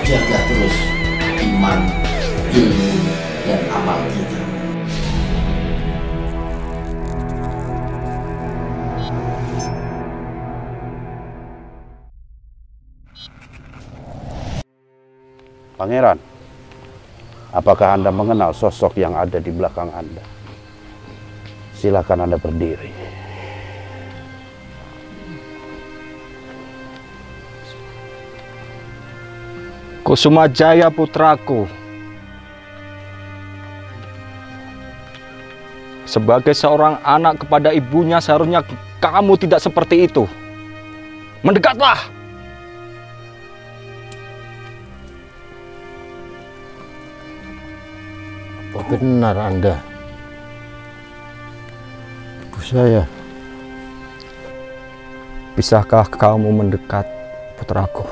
jaga terus iman, ilmu, dan amal kita. Pangeran, apakah Anda mengenal sosok yang ada di belakang Anda? Silakan Anda berdiri. Kusumajaya putraku, sebagai seorang anak kepada ibunya seharusnya kamu tidak seperti itu. Mendekatlah. Apa benar Anda? Ibu saya. Bisakah kamu mendekat, putraku?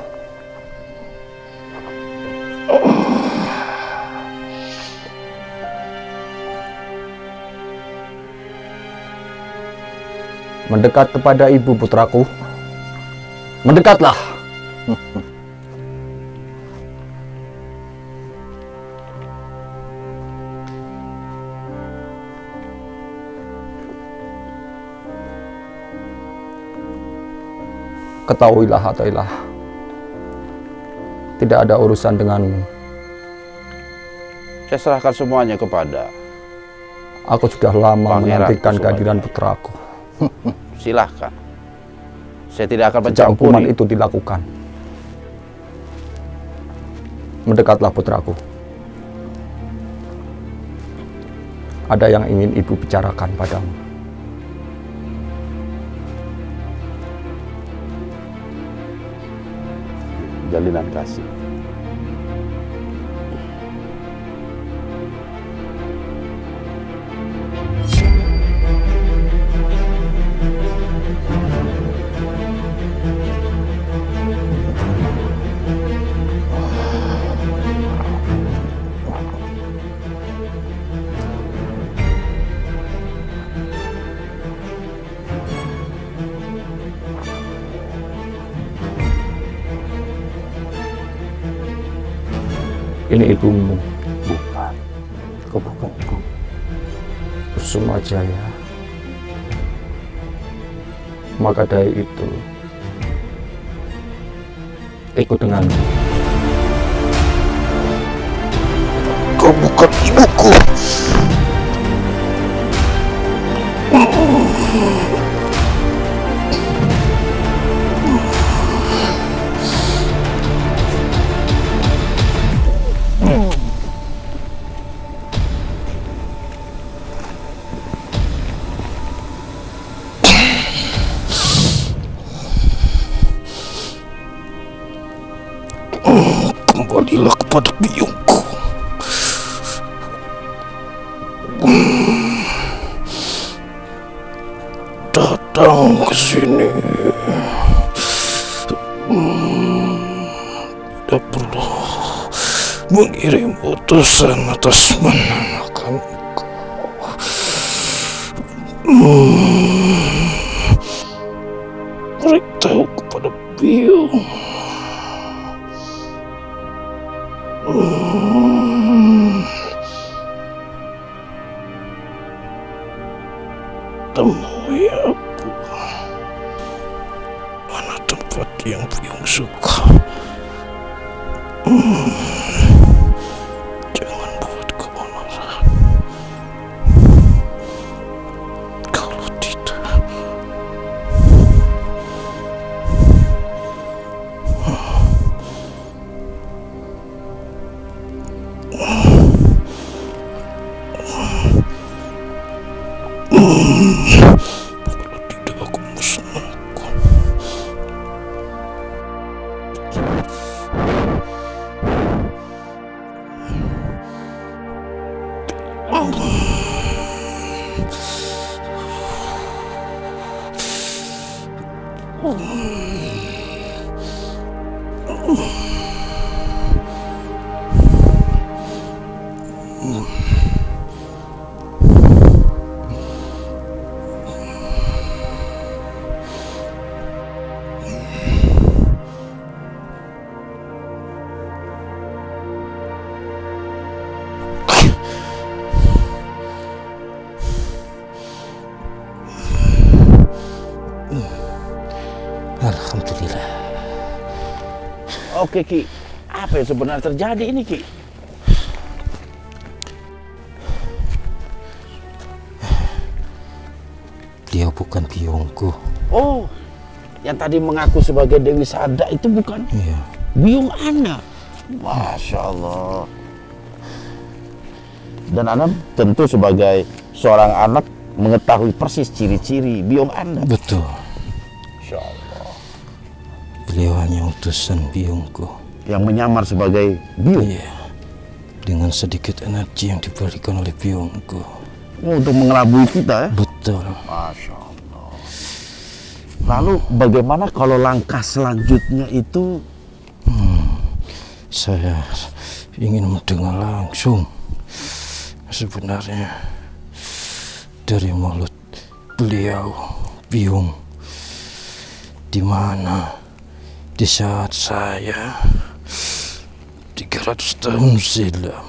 Mendekat kepada ibu, putraku. Mendekatlah. Ketahuilah, Atailah, tidak ada urusan denganmu. Saya serahkan semuanya kepada Aku sudah lama Pangeran menantikan Kusumajaya. kehadiran putraku. Silahkan. Saya tidak akan Sejak hukuman mencampuri. itu dilakukan. Mendekatlah, putraku. Ada yang ingin ibu bicarakan padamu. Jalinan kasih. Ini ibumu, Bukan. Kau bukan ibu. Kusumajaya. Maka dari itu, ikut denganku. Kau bukan ibuku. Kembalilah kepada biungku. Datang ke sini. Tidak perlu mengirim utusan atas menanyakan kau. Beritahu kepada biung. Temui aku. Mana tempat yang biung suka. Jangan buat keonaran. Kalau tidak, aku musnahkan. Oke Ki, apa yang sebenarnya terjadi ini Ki? Dia bukan biungku. Oh, yang tadi mengaku sebagai Dewi Sada itu bukan Iya. biung Anda. Masya Allah. Dan Anda tentu sebagai seorang anak mengetahui persis ciri-ciri biung Anda. Betul. Masya Allah. Beliau hanya utusan biungku. Yang menyamar sebagai biung. Iya. Dengan sedikit energi yang diberikan oleh biungku. Oh, untuk mengelabui kita ya? Betul. Masya Allah. Lalu bagaimana kalau langkah selanjutnya itu? Saya ingin mendengar langsung sebenarnya dari mulut beliau, biung, di mana di saat saya 300 tahun silam,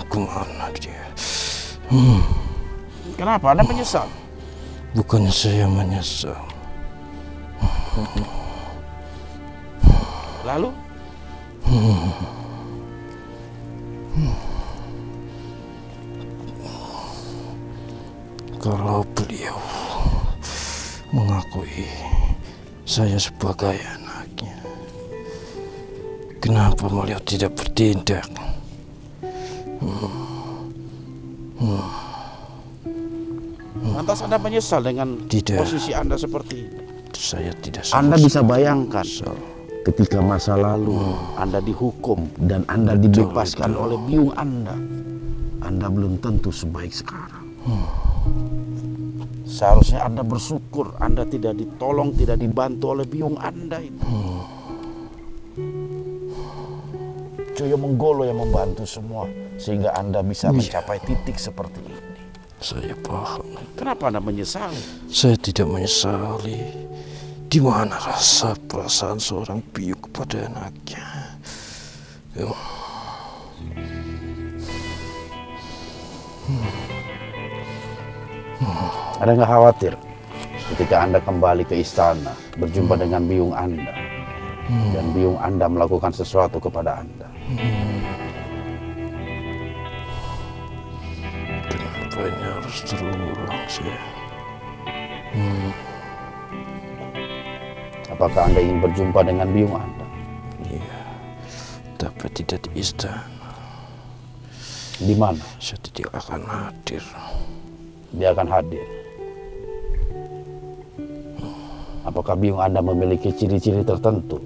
kemana dia? Kenapa Anda menyesal? Bukannya saya menyesal. Lalu? Kalau beliau mengakui saya sebagai anaknya, kenapa beliau tidak bertindak? Lantas Anda menyesal dengan Tidak. posisi Anda seperti ini? Saya tidak Anda sama bisa bayangkan sekali. ketika masa lalu Anda dihukum dan Anda dibebaskan oleh biung Anda belum tentu sebaik sekarang. Seharusnya Anda bersyukur Anda tidak ditolong, tidak dibantu oleh biung Anda itu. Coyo Menggolo yang membantu semua sehingga Anda bisa mencapai titik seperti ini. Saya paham. Kenapa Anda menyesali? Saya tidak menyesali. Di mana rasa perasaan seorang biung kepada anaknya? Anda nggak khawatir ketika Anda kembali ke istana berjumpa dengan biung Anda dan biung Anda melakukan sesuatu kepada Anda? Kenapa ini harus terulang sih? Apakah Anda ingin berjumpa dengan biung Anda? Iya, tapi tidak di istana. Di mana? Saya tidak akan hadir. Dia akan hadir. Apakah biung Anda memiliki ciri-ciri tertentu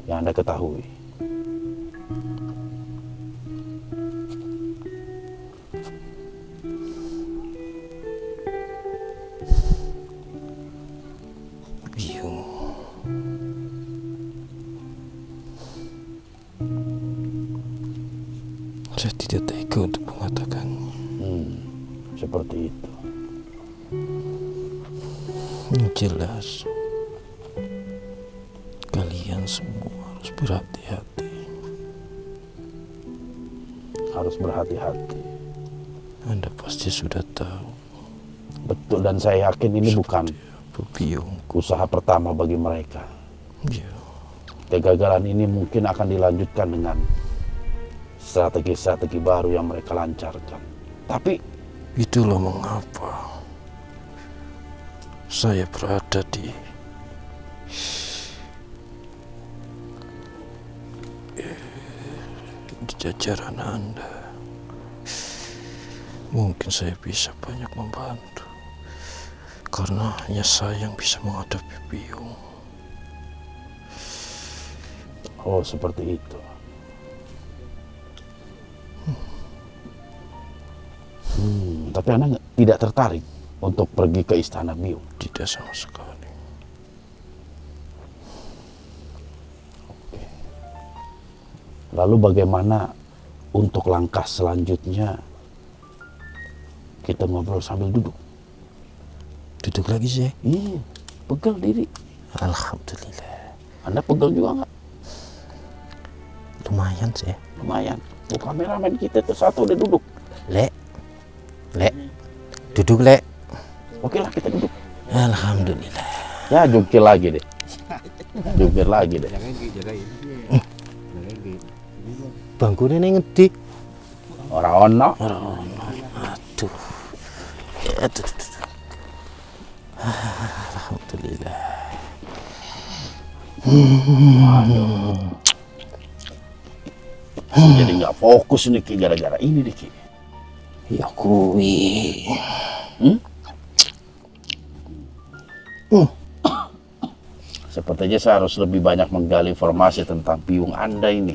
yang Anda ketahui? Biung. Saya tidak tega untuk mengatakannya. Seperti itu. Yang jelas, kalian semua harus berhati-hati. Harus berhati-hati. Anda pasti sudah tahu. Betul, dan saya yakin ini bukan Biung. usaha pertama bagi mereka. Ya, Kegagalan ini mungkin akan dilanjutkan dengan strategi-strategi baru yang mereka lancarkan. Tapi itulah mengapa saya berada di jajaran Anda. Mungkin saya bisa banyak membantu karena hanya saya yang bisa menghadapi biung. oh, seperti itu. Tapi Anda tidak tertarik untuk pergi ke istana biung? Tidak sama sekali. Lalu bagaimana untuk langkah selanjutnya? Kita ngobrol sambil duduk. Duduk lagi sih? Iya, pegel diri. Alhamdulillah. Anda pegel juga nggak? Lumayan sih. Lumayan. Oh, kameramen kita tuh satu udah duduk. Lek. Duduk, Lek. Oke lah, kita duduk. Alhamdulillah. Ya, jungkir lagi deh. Jungkir lagi deh. Bangkune ning ngendi? Ora ono. Aduh. Aduh. Alhamdulillah. Jadi nggak fokus nih Ki gara-gara ini nih Ki. Ya kuwi. Sepertinya saya harus lebih banyak menggali informasi tentang biung Anda ini.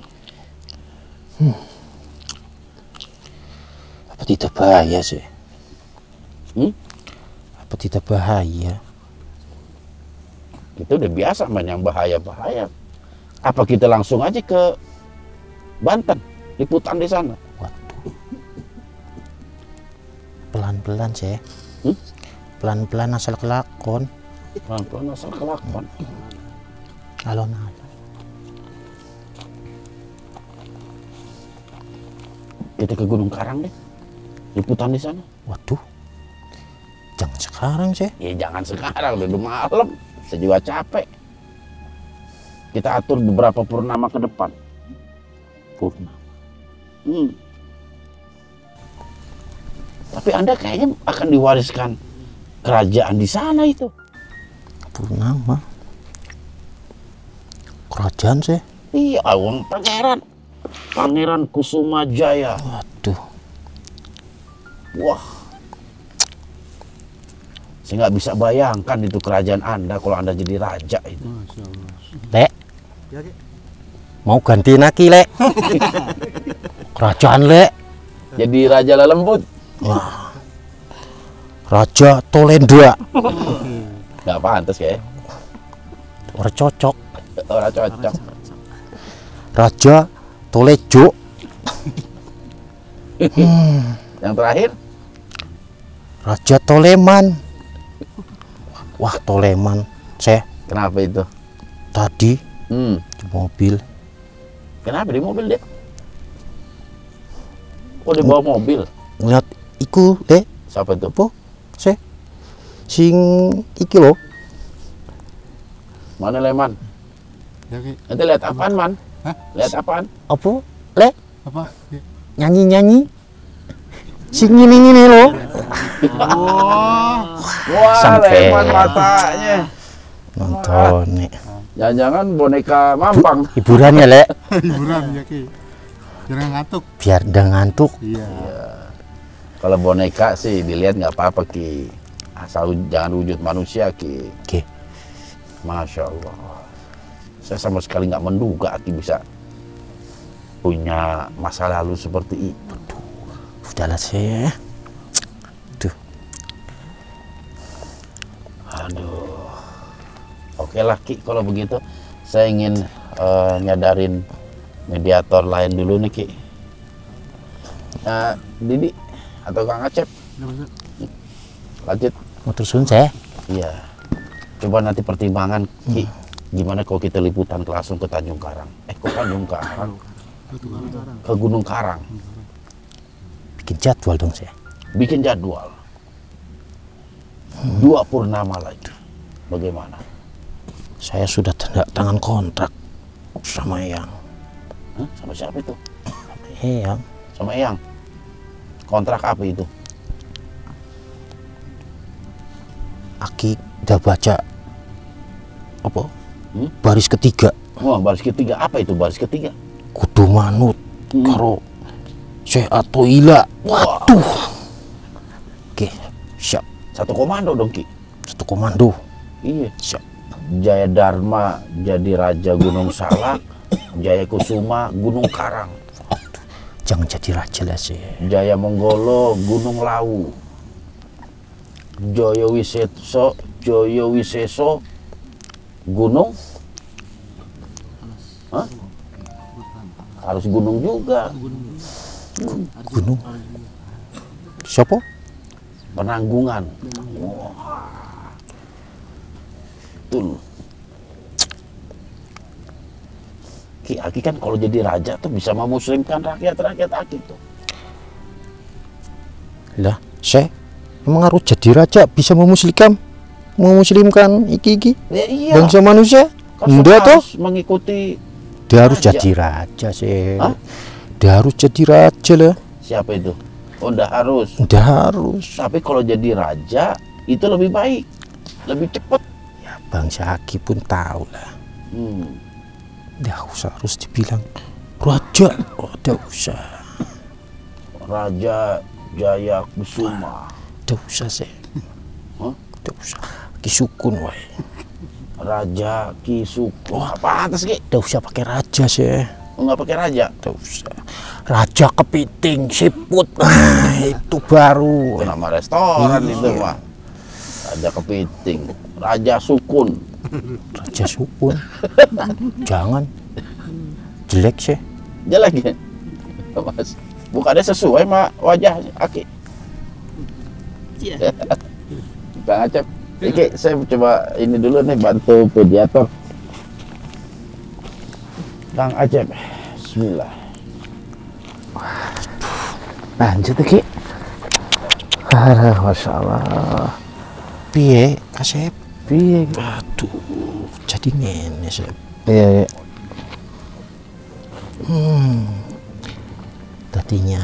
Apa tidak bahaya sih? Apa tidak bahaya? Kita udah biasa main yang bahaya-bahaya. Apa kita langsung aja ke Banten, liputan di sana? Waduh. Pelan-pelan sih. Pelan-pelan asal kelakon. Pelan-pelan asal kelakon. Alon-alon. Kita ke Gunung Karang deh, liputan di sana. Waduh. Jangan sekarang sih. Ya jangan sekarang, udah malam. Saya juga capek. Kita atur beberapa purnama ke depan. Purna. Tapi Anda kayaknya akan diwariskan kerajaan di sana itu. Purnama. Kerajaan sih. Iya, awang pangeran. Pangeran Kusuma Jaya. Waduh. Wah. Saya nggak bisa bayangkan itu kerajaan Anda kalau Anda jadi raja itu. Lek. Mau ganti lagi, Lek. Kerajaan, Lek. Jadi raja lelembut. Wah. Raja Tolenda. Nggak pantas ya. Ora cocok. Orang cocok. Raja Tolejo. Yang terakhir, Raja Toleman. Wah, Toleman. Saya kenapa itu? tadi di mobil. Kenapa di mobil dia? Oh, dia bawa mobil. Ngeliat iku, Lek. Siapa itu? Apa? Saya sing iki lho. Mana Leman? Nanti lihat apaan, Man? Lihat apaan? Apa? Lek? Apa? Nyanyi-nyanyi. Sing ngini-ngini lho. Wah, Sampai. Leman matanya. Nonton nih. Jangan-jangan boneka mampang. Hiburan ya, Lek. Hiburan ya Ki. Jangan ngantuk. Biar nggak ngantuk. Iya. Kalau boneka sih dilihat nggak apa-apa Ki. Asal jangan wujud manusia Ki. Oke. Masya Allah. Saya sama sekali nggak menduga Ki bisa punya masa lalu seperti itu. Udahlah sih. Duh. Aduh. Oke lah Ki, kalau begitu saya ingin nyadarin mediator lain dulu nih Ki. Didi atau Kang Acep, lanjut. Mau terusun saya? Iya. Coba nanti pertimbangan Ki, gimana kalau kita liputan langsung ke Tanjung Karang? Ke Tanjung Karang? Ke Gunung Karang. Bikin jadwal dong saya. Bikin jadwal. 2 purnama lagi. Bagaimana? Saya sudah tanda tangan kontrak sama Eyang. Hah? Sama siapa itu? Eyang. Sama Eyang. Kontrak apa itu? Aki udah baca apa? Baris ketiga. Wah, baris ketiga. Apa itu baris ketiga? Kudu manut karo Syekh Atoila. Waduh. Oke, siap. Satu komando dong Ki. Satu komando. Iya. Siap. Jaya Dharma jadi Raja Gunung Salak. Jaya Kusuma Gunung Karang. Jangan jadi raja lah sih. Jaya Monggolo Gunung Lawu. Joyo Wiseso Gunung. Hah? Harus gunung juga. Gunung. Siapa? Penanggungan. Wah. Betul. Ki Aki kan kalau jadi raja tuh bisa memuslimkan rakyat Aki tuh. Lah, saya emang harus jadi raja bisa memuslimkan iki. Ya, iya. Bangsa manusia. Kan Enggak toh? harus mengikuti Dia harus jadi raja sih. Hah? Dia harus jadi raja lah. Siapa itu? Oh, nggak harus. Dia harus. Tapi kalau jadi raja itu lebih baik, lebih cepat. Ya Bang Syaki pun tahu lah. Dia harus dibilang raja. Oh, dia usah. Raja Jaya Kusuma. Dia usah sih. Hah? Dia usah. Ki Sukun wae. Raja Kisuku. Apa atas Ki? Dia usah pakai raja sih. Nggak pakai raja. Dia usah. Raja Kepiting Siput. Nah, itu baru. Itu nama restoran itu mah. Raja Kepiting, Raja Sukun. Raja Sukun. Jangan. Jelek sih. Jelek ya? Mas, bukannya sesuai sama wajahnya Aki. Iya. Bang Acep, Iki saya coba ini dulu nih, bantu pediator. Bang Acep, bismillah. Lanjut Ki. Masya Allah. Piye, Kasep? Piye? Aduh, jadi ngene sih. Iya. Tadinya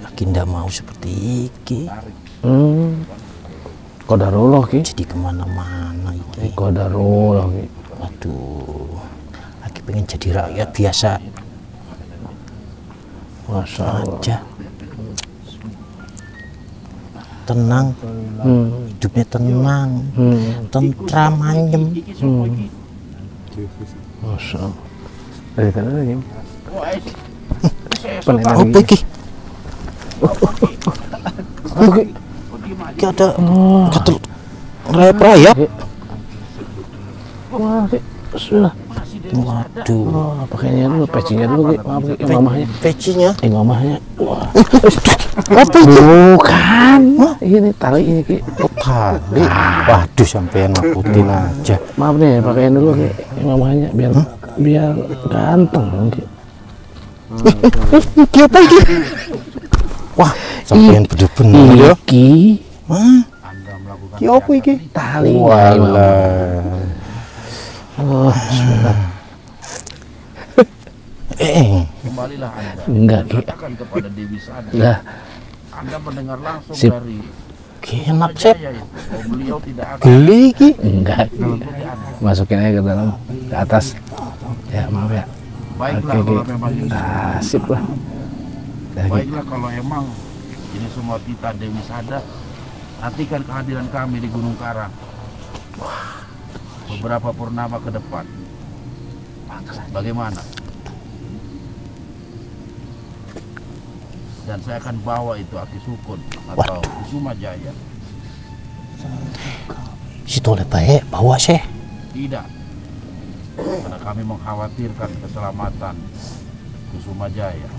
Aki ndak mau seperti iki. Qadarullah Ki. Jadi kemana-mana iki. Qadarullah Ki. Aduh, Aki pengen jadi rakyat biasa Masya Allah. aja. Tenang, hidupnya tenang, tentram, anyem. Masya Allah. Dari sana lagi. Apa iki? Iki ada katel rayap-rayap. Wah Ki. Bismillah. Waduh, Oh, pakainya dulu, pecinya dulu Ki. Maaf Ki, mamahnya. pecinya. Mamahnya. Wah. Apa? Bukan. Ini tali ini Ki. Oh, tali. Waduh, sampai nakutin aja. Maaf nih, pakaian dulu Ki. Mamahnya biar ganteng dong Ki. Iki apa iki? Wah, sampean bener-bener ya. Ki. Hah? Ki apa iki? Tali. Walah. Oh, bismillah. Kembalilah Anda. Enggak Ki. Katakan kepada Dewi Sada. Lah, Anda mendengar langsung Sip. dari Enak sih. Jaya itu. Oh, beliau tidak akan Geli iki. enggak Ki. mengikuti Anda. Masukin aja ke dalam, ke atas. Ya, maaf ya. Baiklah Oke, kalau Ki. memang itu. Sip lah. Dah, Ki. Baiklah kalau emang ini semua kita Dewi Sada, nantikan kehadiran kami di Gunung Karang. Beberapa purnama ke depan. Bagaimana? Dan saya akan bawa itu Aki Sukun atau Kusuma Jaya. Si tole baik bawa sih. Tidak. Karena kami mengkhawatirkan keselamatan Kusuma Jaya.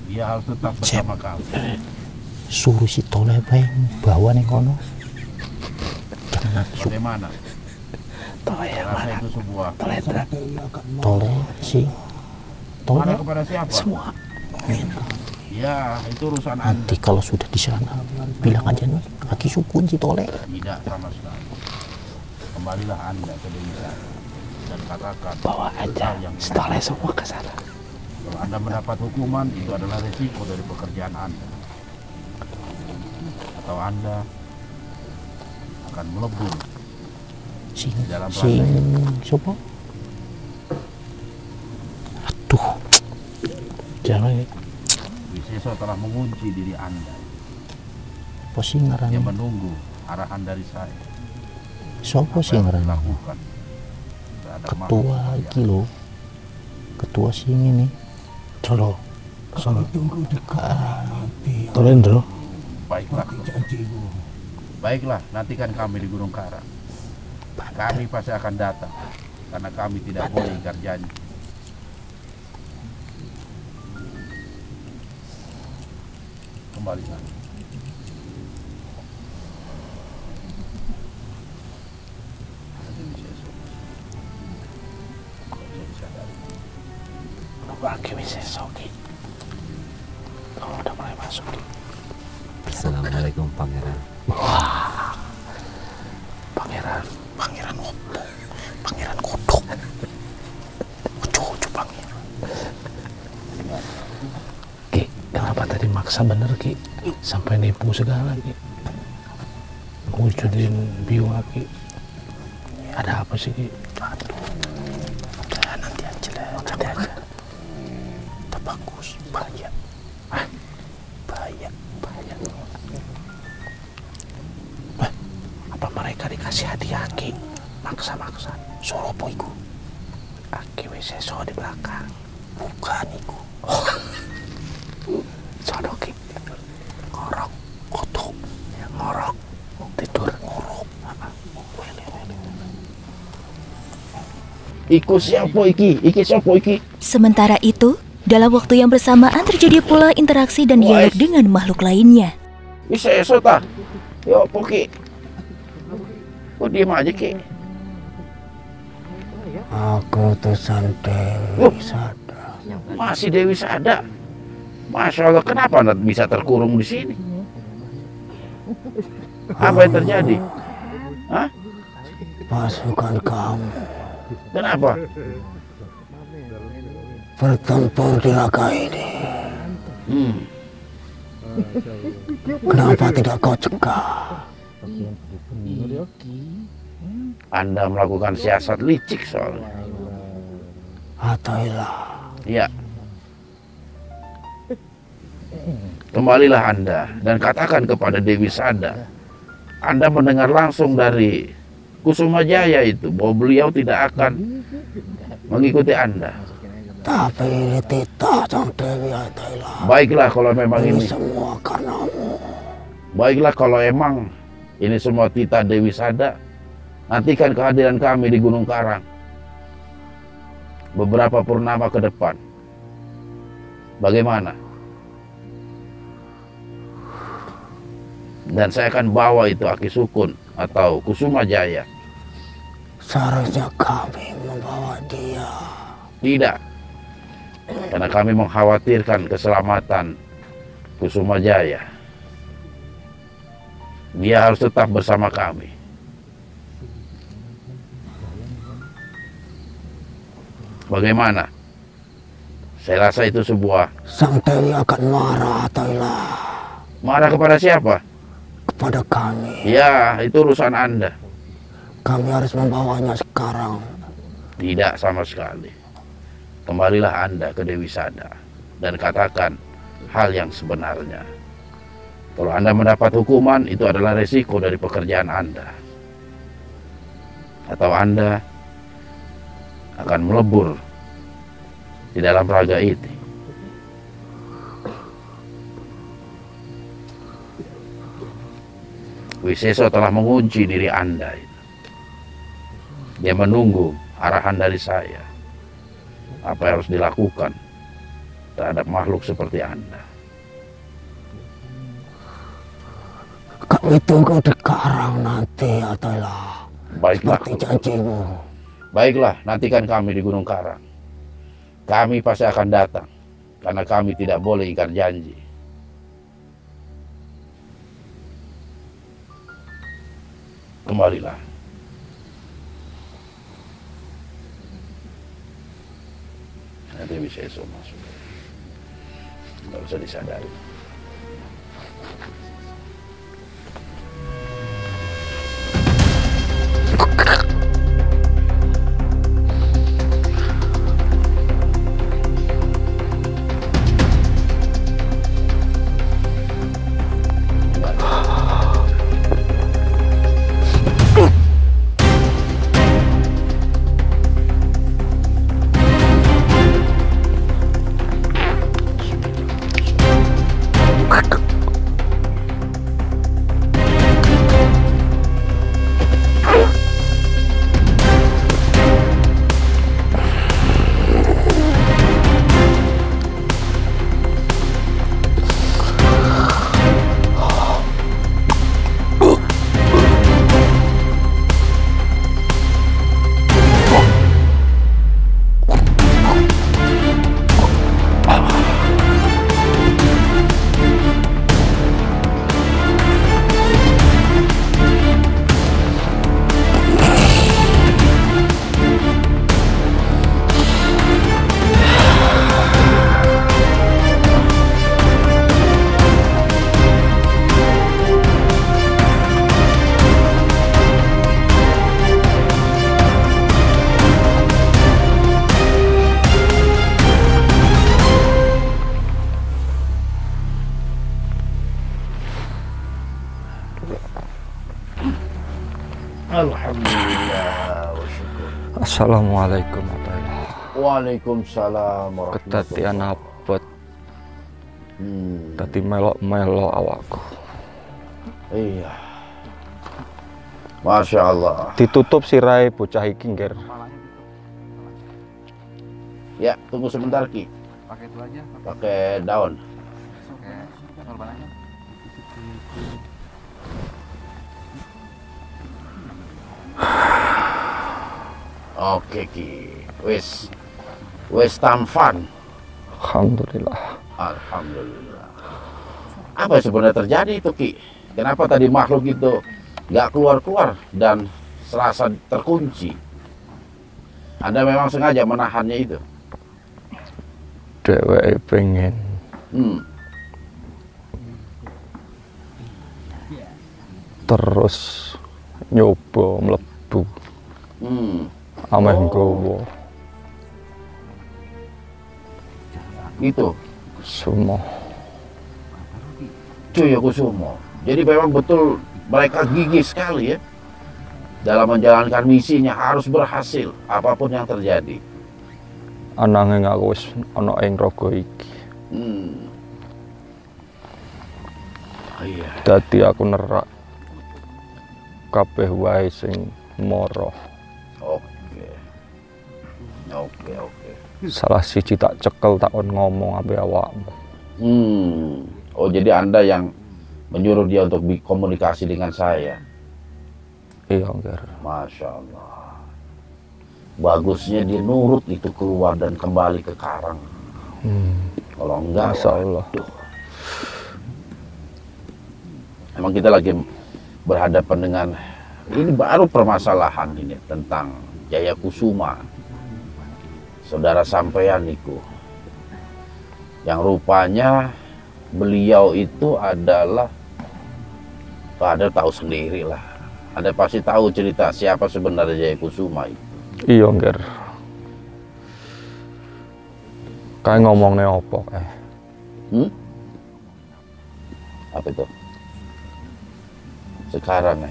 Dia harus tetap bersama kami. Suruh si tole baik bawa nih kono. Jangan Bagaimana? Saya rasa itu sebuah tole si tole mana kepada siapa? semua. Ya, itu urusan Anda. Nanti kalau sudah di sana bilang aja nih Aki Sukun si tole. Tidak sama sekali. Kembalilah Anda ke Dewi Sada dan katakan Bawa aja hal yang setelah semua ke sana. kalau Anda mendapat hukuman, itu adalah resiko dari pekerjaan Anda. Atau Anda akan melebur Sing di dalam sing rantai. siapa? Aduh, Jangan Ki. Wiseso telah mengunci diri Anda. apa sih ngaran? Dia menunggu arahan dari saya. Siapa sih Apa yang ngaran? dilakukan terhadap Ketua makhluk iki lho. Ketua sing ini. Solo. Solo. Tolendro. Baiklah. Baiklah, nantikan kami di Gunung Karang. Kami pasti akan datang karena kami tidak boleh ingkar janji. Kembalilah. Bagi Wiseso Ki. Kalau udah mulai masuk Ki. Assalamualaikum Pangeran. Pangeran. Pangeran opo? Pangeran kodok. maksa bener Ki, sampai nipu segala Ki, wujudin biung Ki. Ada apa sih Ki? Aduh, udah nanti aja lah, nanti aja. Tak bagus, bahaya. Bahaya. Apa mereka dikasih hadiah Ki? Maksa-maksa, suruh apa iku? Aki wis seso di belakang. Bukan iku. Sono Ki. Ngorok, kutuk, ngorok, tidur, ngorok. Iku siapa iki? Iki siapa iki? Sementara itu, dalam waktu yang bersamaan terjadi pula interaksi dan dialog dengan makhluk lainnya. Bisa esok ta? Yo apa Ki? Kok diem aja Ki? Aku utusan Dewi Sada. Masih Dewi Sada? Masya Allah, kenapa Anda bisa terkurung di sini? Apa yang terjadi? Hah? Pasukan kamu Kenapa? bertempur di laga ini. Kenapa tidak kau cegah? Anda melakukan siasat licik soalnya. Atailah. Iya. Kembalilah Anda dan katakan kepada Dewi Sada. Anda mendengar langsung dari Kusuma Jaya itu bahwa beliau tidak akan mengikuti Anda. Tapi ini titah Sang Dewi Atailah. Baiklah kalau memang Ini ini. semua karenamu. Baiklah kalau emang ini semua titah Dewi Sada. Nantikan kehadiran kami di Gunung Karang beberapa purnama ke depan. Bagaimana? Dan saya akan bawa itu Aki Sukun atau Kusuma Jaya. Seharusnya kami membawa dia. Tidak. Karena kami mengkhawatirkan keselamatan Kusuma Jaya. Dia harus tetap bersama kami. Bagaimana? Saya rasa itu sebuah... Sang Dewi akan marah, Atailah. Marah kepada siapa? Kepada kami. Ya, itu urusan Anda. Kami harus membawanya sekarang. Tidak sama sekali. Kembalilah Anda ke Dewi Sada dan katakan hal yang sebenarnya. Kalau Anda mendapat hukuman, itu adalah resiko dari pekerjaan Anda. Atau Anda akan melebur di dalam raga itu. Wiseso telah mengunci diri Anda itu. Dia menunggu arahan dari saya. Apa yang harus dilakukan terhadap makhluk seperti Anda. Kami tunggu di Karang nanti, Atailah. Baiklah. Seperti janjimu. Baiklah, nantikan kami di Gunung Karang. Kami pasti akan datang, karena kami tidak boleh ingkar janji. Kembalilah. Nanti bisa esok masuk. Tidak usah disadari. Assalamualaikum warahmatullahi. Waalaikumsalam warahmatullahi. Kedatian abot. Tadi melok-melok awakku. Iya. Masya Allah. Ditutup sirai bocah iki ngger. Ya, tunggu sebentar Ki. Pakai itu aja. Pakai daun. Oke, sorban aja. Oke Ki. Wis tampan. Alhamdulillah. Alhamdulillah. Apa sebenarnya terjadi itu Ki? Kenapa tadi makhluk itu nggak keluar-keluar dan serasa terkunci? Anda memang sengaja menahannya itu? Dheweke pengen terus nyoba mlebu. Ameh nggawa Itu semua. Cuyokusumo. Jadi memang betul mereka gigih sekali ya dalam menjalankan misinya, harus berhasil apapun yang terjadi. Ananging aku wis ana ing raga iki. Iya. Dadi aku nerak kabeh wae sing mara. Oke. Salah siji tak cekel tak ngomong ambek awakmu. Oh, jadi Anda yang menyuruh dia untuk komunikasi dengan saya? Iya, Ngger. Masya Allah. Bagusnya dia nurut itu keluar dan kembali ke karang. Kalau enggak, Masya Allah. Emang kita lagi berhadapan dengan ini baru permasalahan ini tentang Jayakusuma, saudara sampean niku, yang rupanya beliau itu adalah, Anda tahu sendiri lah, Anda pasti tahu cerita siapa sebenarnya Jayakusuma itu. Iya, Ngger. Kayak ngomongnya apa Apa itu? Sekarang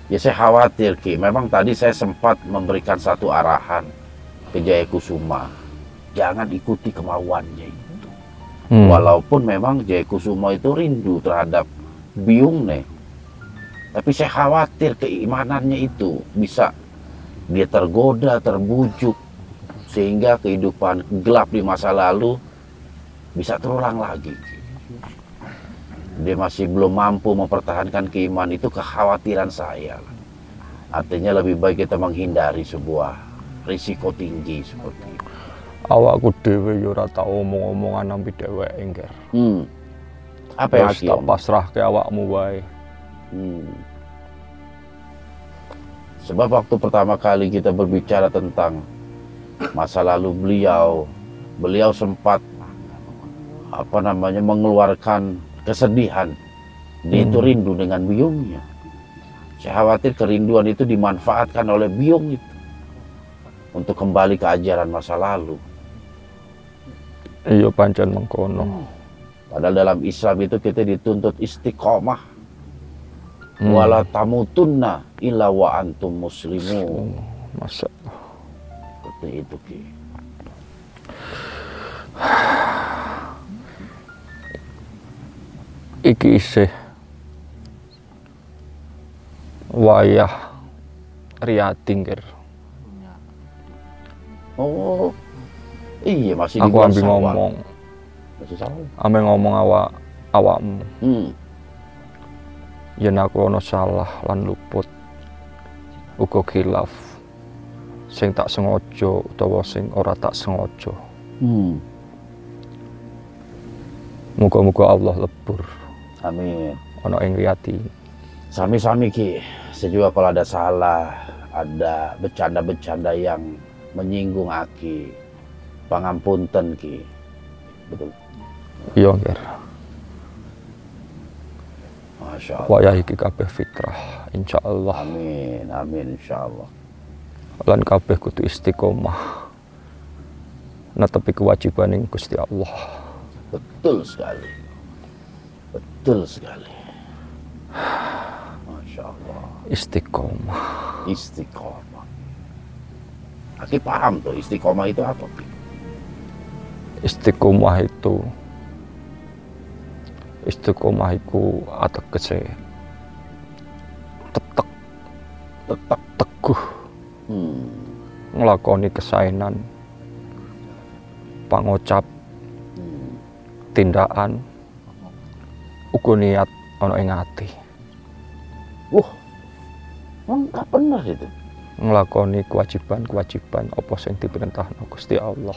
ya saya khawatir Ki, memang tadi saya sempat memberikan satu arahan ke Jayakusuma, jangan ikuti kemauannya itu. Walaupun memang Jayakusuma itu rindu terhadap Byung-ne, tapi saya khawatir keimanannya itu bisa dia tergoda, terbujuk, sehingga kehidupan gelap di masa lalu bisa terulang lagi. Dia masih belum mampu mempertahankan keimanan, itu kekhawatiran saya. Artinya lebih baik kita menghindari sebuah risiko tinggi seperti itu. Awakku dhewe ya ora tau omong-omongan nampi dheweke, Ngger. Apa yang tak pasrahke awakmu wae. Sebab waktu pertama kali kita berbicara tentang masa lalu beliau sempat mengeluarkan kesedihan. Dia itu rindu dengan Byungnya. Saya khawatir kerinduan itu dimanfaatkan oleh Byung itu untuk kembali ke ajaran masa lalu. Iya, pancen mengkono. Padahal dalam Islam itu kita dituntut istiqomah. Wala tamutunna illa wa antum muslimun. Masya Allah. Seperti itu Ki. Iki isih wayah Riyadi, Ngger. Oh iya, masih aku ambil ngomong. Masih salah. Ambil ngomong awakmu. Yen aku ono salah lan luput, uga khilaf sing tak sengaja utawa sing ora tak sengaja. Muga-muga Allah lebur. Amin. Ono ing Riyadi. Sami-sami Ki. Saya juga kalau ada salah, ada bercanda-bercanda yang menyinggung Aki, pangampunten Ki. Betul. Iya, Ngger. Masya Allah. Wayah iki kabeh fitrah, insyaallah. Amin, insyaallah. Lan kabeh kudu istiqomah netepi kewajiban ing Gusti Allah. Betul sekali. Masya Allah. Istiqomah. Aki paham tuh istiqomah itu apa? Istiqomah iku ategese tetek teguh nglakoni kesaenan pangocap tindakan uga niat ana ing ati. Lengkap bener itu. Nglakoni kewajiban-kewajiban apa sing diperintahno Gusti Allah.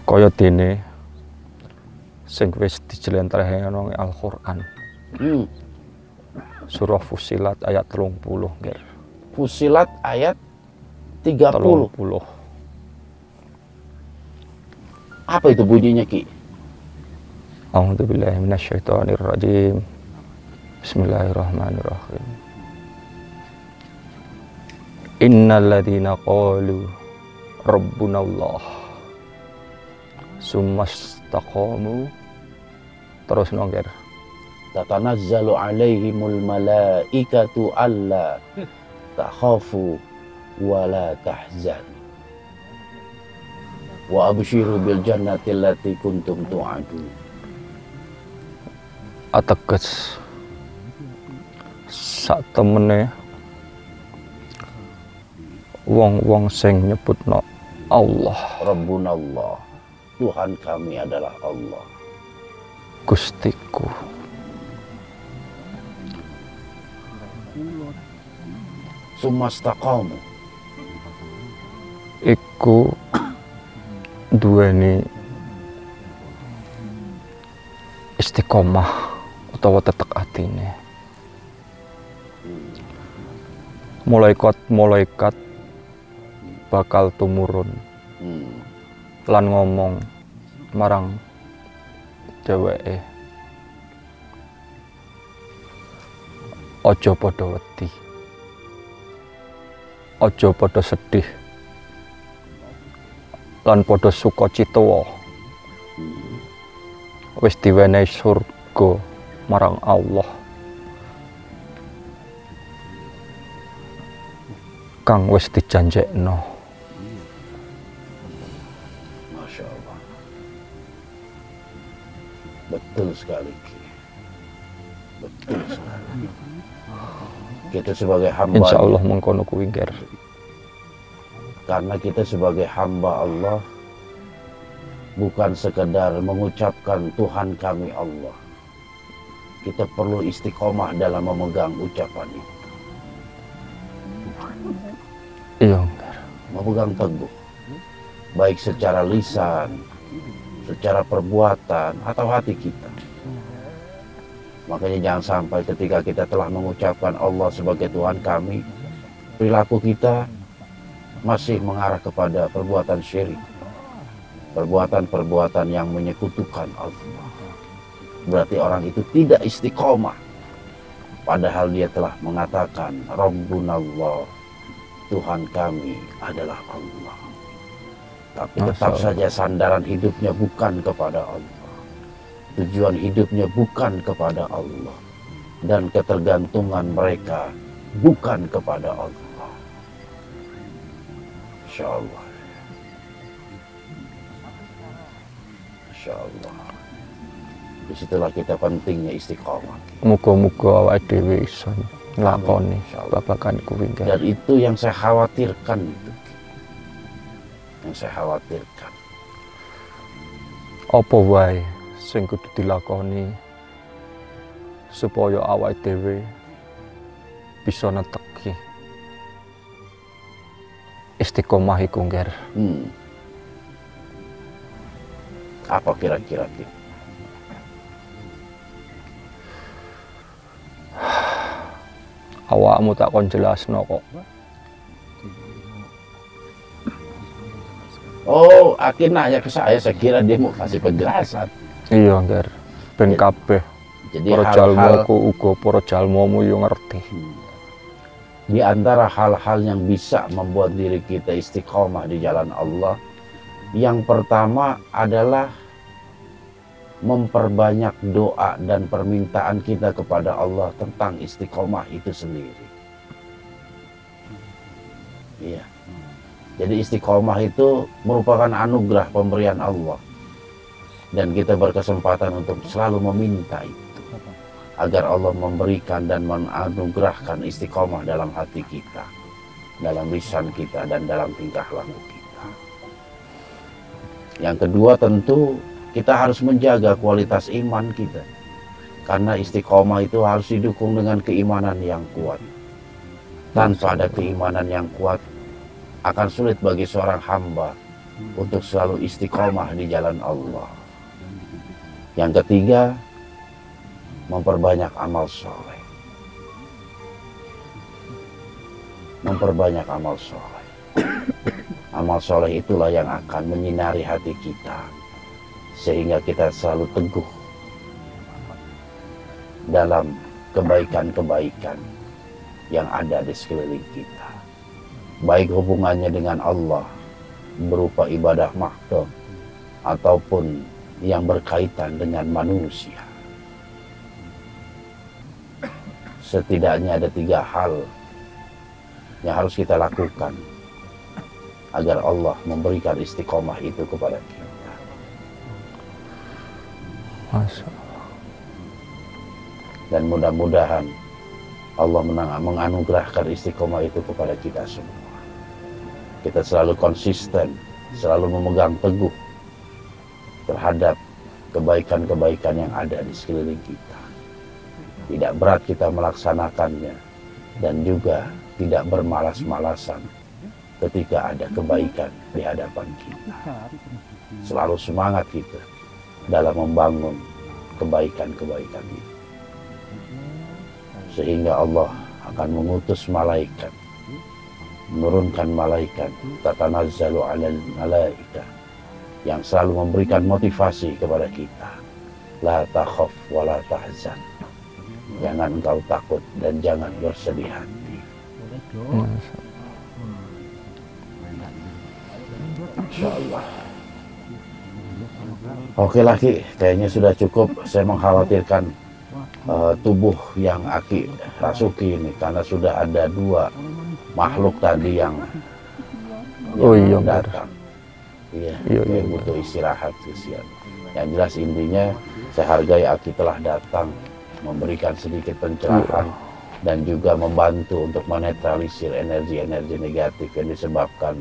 Kaya dene sing wis dijlentrehake Al-Qur'an. Surah Fussilat ayat 30, Nger. Fussilat ayat 30. Apa itu bunyinya, Ki? A'udzubillahi minasyaitonirrajim. Bismillahirrahmanirrahim. Innal ladzina qalu rabbunallah summastaqamu, terus nongger, tatanazzalu alaihimul malaikatu alla takhafu wa la tahzanu wa abshiru bil jannati allati kuntum tu'adun. Ateges sak temene wong-wong sing nyebutno Allah, Rabbunallah, Tuhan kami adalah Allah, Gustiku. Sumastaqamu, iku duweni istiqomah utawa tetek atine. Malaikat bakal tumurun lan ngomong marang dheweke, aja padha wedi, aja padha sedih lan padha sukacita, wis diwenehi surga marang Allah kang wis dijanjekno. Masya Allah, betul sekali, Ki. Betul sekali. Kita sebagai hamba, Insya Allah mengkono kuwi, Nger. Karena kita sebagai hamba Allah bukan sekedar mengucapkan Tuhan kami Allah. Kita perlu istiqomah dalam memegang ucapan itu. Iya, Nger. Memegang teguh, baik secara lisan, secara perbuatan, atau hati kita. Makanya jangan sampai ketika kita telah mengucapkan Allah sebagai Tuhan kami, perilaku kita masih mengarah kepada perbuatan syirik, perbuatan-perbuatan yang menyekutukan Allah. Berarti orang itu tidak istiqomah, padahal dia telah mengatakan Rabbunallah, Tuhan kami adalah Allah. Tapi tetap saja sandaran hidupnya bukan kepada Allah, tujuan hidupnya bukan kepada Allah, dan ketergantungan mereka bukan kepada Allah. Insya Allah, Insya Allah. Disitulah kita pentingnya istiqomah. Muga-muga awake dhewe iso nglakoni babagan kuwi. Dan itu yang saya khawatirkan itu. Yang saya khawatirkan. Apa wae sing kudu dilakoni supaya awake dhewe bisa neteki istiqomah iku, Nger. Apa kira-kira? Awakmu tak kon jelasno kok. Oh, Aki nanya ke saya kira dia mau kasih penjelasan. Iya, Nger. Ben kabeh para jalmaku uga para jalmamu yo ngerti. Di antara hal-hal yang bisa membuat diri kita istiqomah di jalan Allah, yang pertama adalah memperbanyak doa dan permintaan kita kepada Allah tentang istiqomah itu sendiri. Iya. Jadi istiqomah itu merupakan anugerah pemberian Allah. Dan kita berkesempatan untuk selalu meminta itu. Agar Allah memberikan dan menganugerahkan istiqomah dalam hati kita. Dalam lisan kita dan dalam tingkah laku kita. Yang kedua tentu kita harus menjaga kualitas iman kita. Karena istiqomah itu harus didukung dengan keimanan yang kuat. Tanpa ada keimanan yang kuat, akan sulit bagi seorang hamba untuk selalu istiqomah di jalan Allah. Yang ketiga, memperbanyak amal soleh. Memperbanyak amal soleh. Amal soleh itulah yang akan menyinari hati kita, sehingga kita selalu teguh dalam kebaikan-kebaikan yang ada di sekeliling kita. Baik hubungannya dengan Allah berupa ibadah mahdhah ataupun yang berkaitan dengan manusia. Setidaknya ada 3 hal yang harus kita lakukan agar Allah memberikan istiqomah itu kepada kita. Masya Allah. Dan mudah-mudahan Allah menganugerahkan istiqomah itu kepada kita semua. Kita selalu konsisten, selalu memegang teguh terhadap kebaikan-kebaikan yang ada di sekeliling kita. Tidak berat kita melaksanakannya dan juga tidak bermalas-malasan ketika ada kebaikan di hadapan kita. Selalu semangat kita dalam membangun kebaikan-kebaikan itu. Sehingga Allah akan mengutus malaikat, menurunkan malaikat, tatanazzalu 'alal malaikah, yang selalu memberikan motivasi kepada kita. La takhaf wa la tahzan. Jangan engkau takut dan jangan bersedih hati. Insyaallah. Oke lagi, kayaknya sudah cukup. Saya mengkhawatirkan tubuh yang Aki rasuki ini, karena sudah ada 2 makhluk tadi yang datang. Iya, butuh istirahat kesian. Yang jelas intinya saya hargai Aki telah datang memberikan sedikit pencerahan dan juga membantu untuk menetralisir energi-energi negatif yang disebabkan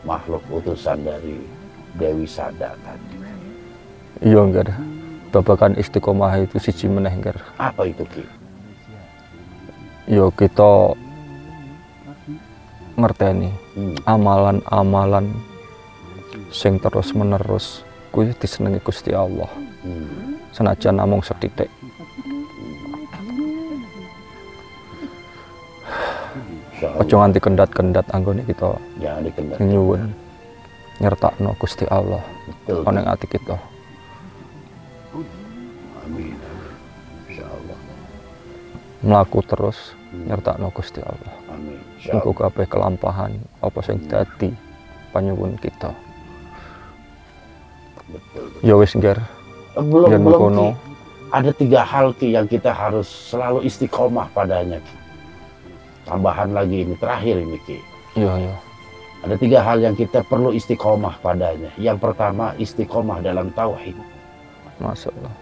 makhluk utusan dari Dewi Sada tadi. Iya enggak ada. Babakan istiqomah itu siji meneh enggak. Apa itu Ki? Yo kita ngerteni amalan-amalan sing terus menerus kuwi disenengi Gusti Allah. Senajan namung sethithik. Ojo nganti kendat-kendat anggone kita. Jangan dikendat. Nyuwun nyertakno Gusti Allah ana ing ati kita. Amin. Insyaallah. Mlaku terus nyertakno Gusti Allah. Amin. Engko kabeh kelampahan apa sing dadi panyuwun kita. Betul. Ya wis ngger. Belum Ki. Ada 3 hal Ki yang kita harus selalu istiqomah padanya Ki. Tambahan lagi ini terakhir ini Ki. Iya. Ada 3 hal yang kita perlu istiqomah padanya. Yang pertama istiqomah dalam tauhid. Masya Allah.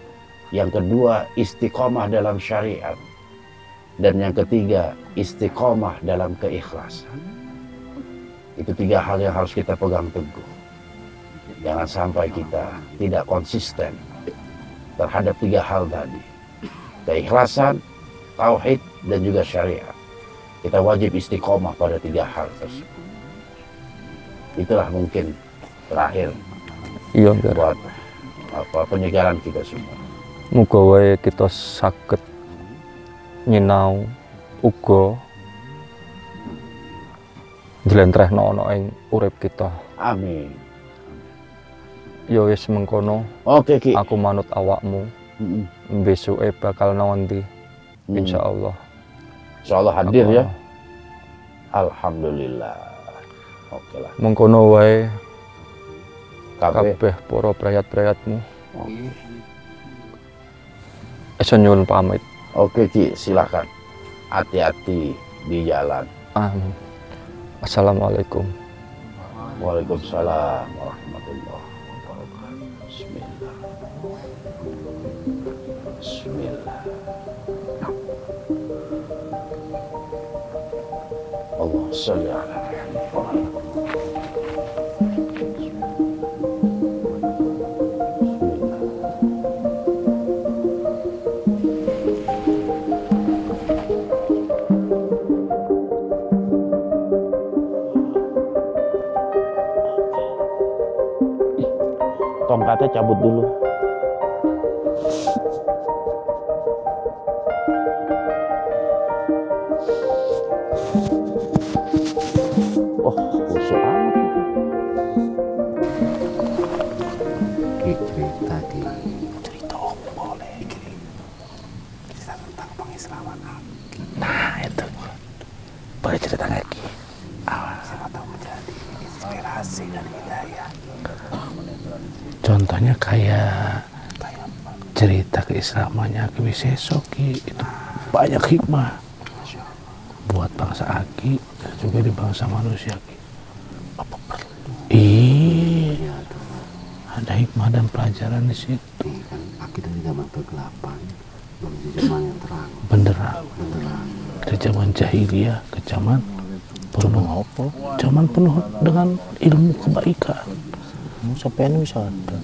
Yang kedua istiqomah dalam syariat. Dan yang ketiga istiqomah dalam keikhlasan. Itu 3 hal yang harus kita pegang teguh. Jangan sampai kita tidak konsisten terhadap 3 hal tadi. Keikhlasan, tauhid, dan juga syariat. Kita wajib istiqomah pada 3 hal tersebut. Itulah mungkin terakhir buat penyegaran kita semua. Muga wae kita saged nyinau uga njlentrehno ana ing urip kita. Amin. Ya wis mengkono. Oke Ki. Aku manut awakmu. Besuke bakal nanti. Insyaallah. Insyaallah hadir ya. Alhamdulillah. Oke lah. Mengkono wae kabeh para brayat-brayatmu. Esa nyuwun pamit. Oke Ki, silakan. Hati-hati di jalan. Amin. Assalamualaikum. Waalaikumsalam warahmatullahi wabarakatuh. Bismillah. Bismillah. Allah sholli ala Muhammad. Tongkatnya cabut dulu. Oh, khusyuk amat. Cerita di Cerita boleh. Cerita tentang pengislaman Aki. Nah itu. Boleh cerita lagi. Siapa tahu menjadi inspirasi dan hidayah. Contohnya kayak cerita keislamannya Aki Wiseso Ki, itu banyak hikmah buat bangsa Aki dan juga di bangsa manusia Ki. Apa perlu? Iya, ada hikmah dan pelajaran di situ. kan Aki dari zaman kegelapan menuju zaman yang terang. Benderang. Dari zaman jahiliyah ke zaman penuh dengan ilmu kebaikan. Sampai ini bisa ada.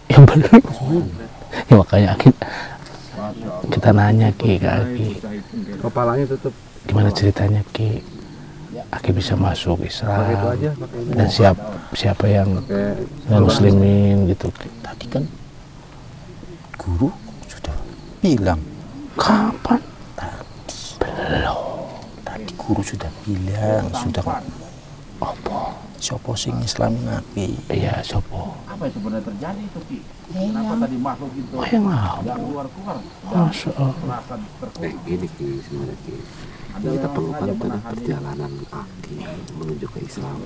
Yang benar. Ya makanya kita nanya Ki ke Aki. Kepalanya tutup. Gimana ceritanya Ki? Aki bisa masuk Islam dan siapa yang muslimin gitu. Tadi kan guru sudah bilang. Kapan? Tadi. Belum. Tadi guru sudah bilang sudah. Apa? Sopo sing Islam Nabi. Iya, sopo. Apa yang sebenarnya terjadi itu, Ki? Kenapa tadi makhluk itu yang nggak keluar? Masya Allah. Gini Ki, sebenarnya Ki. Kita perlukan pada perjalanan Aki menuju ke Islam.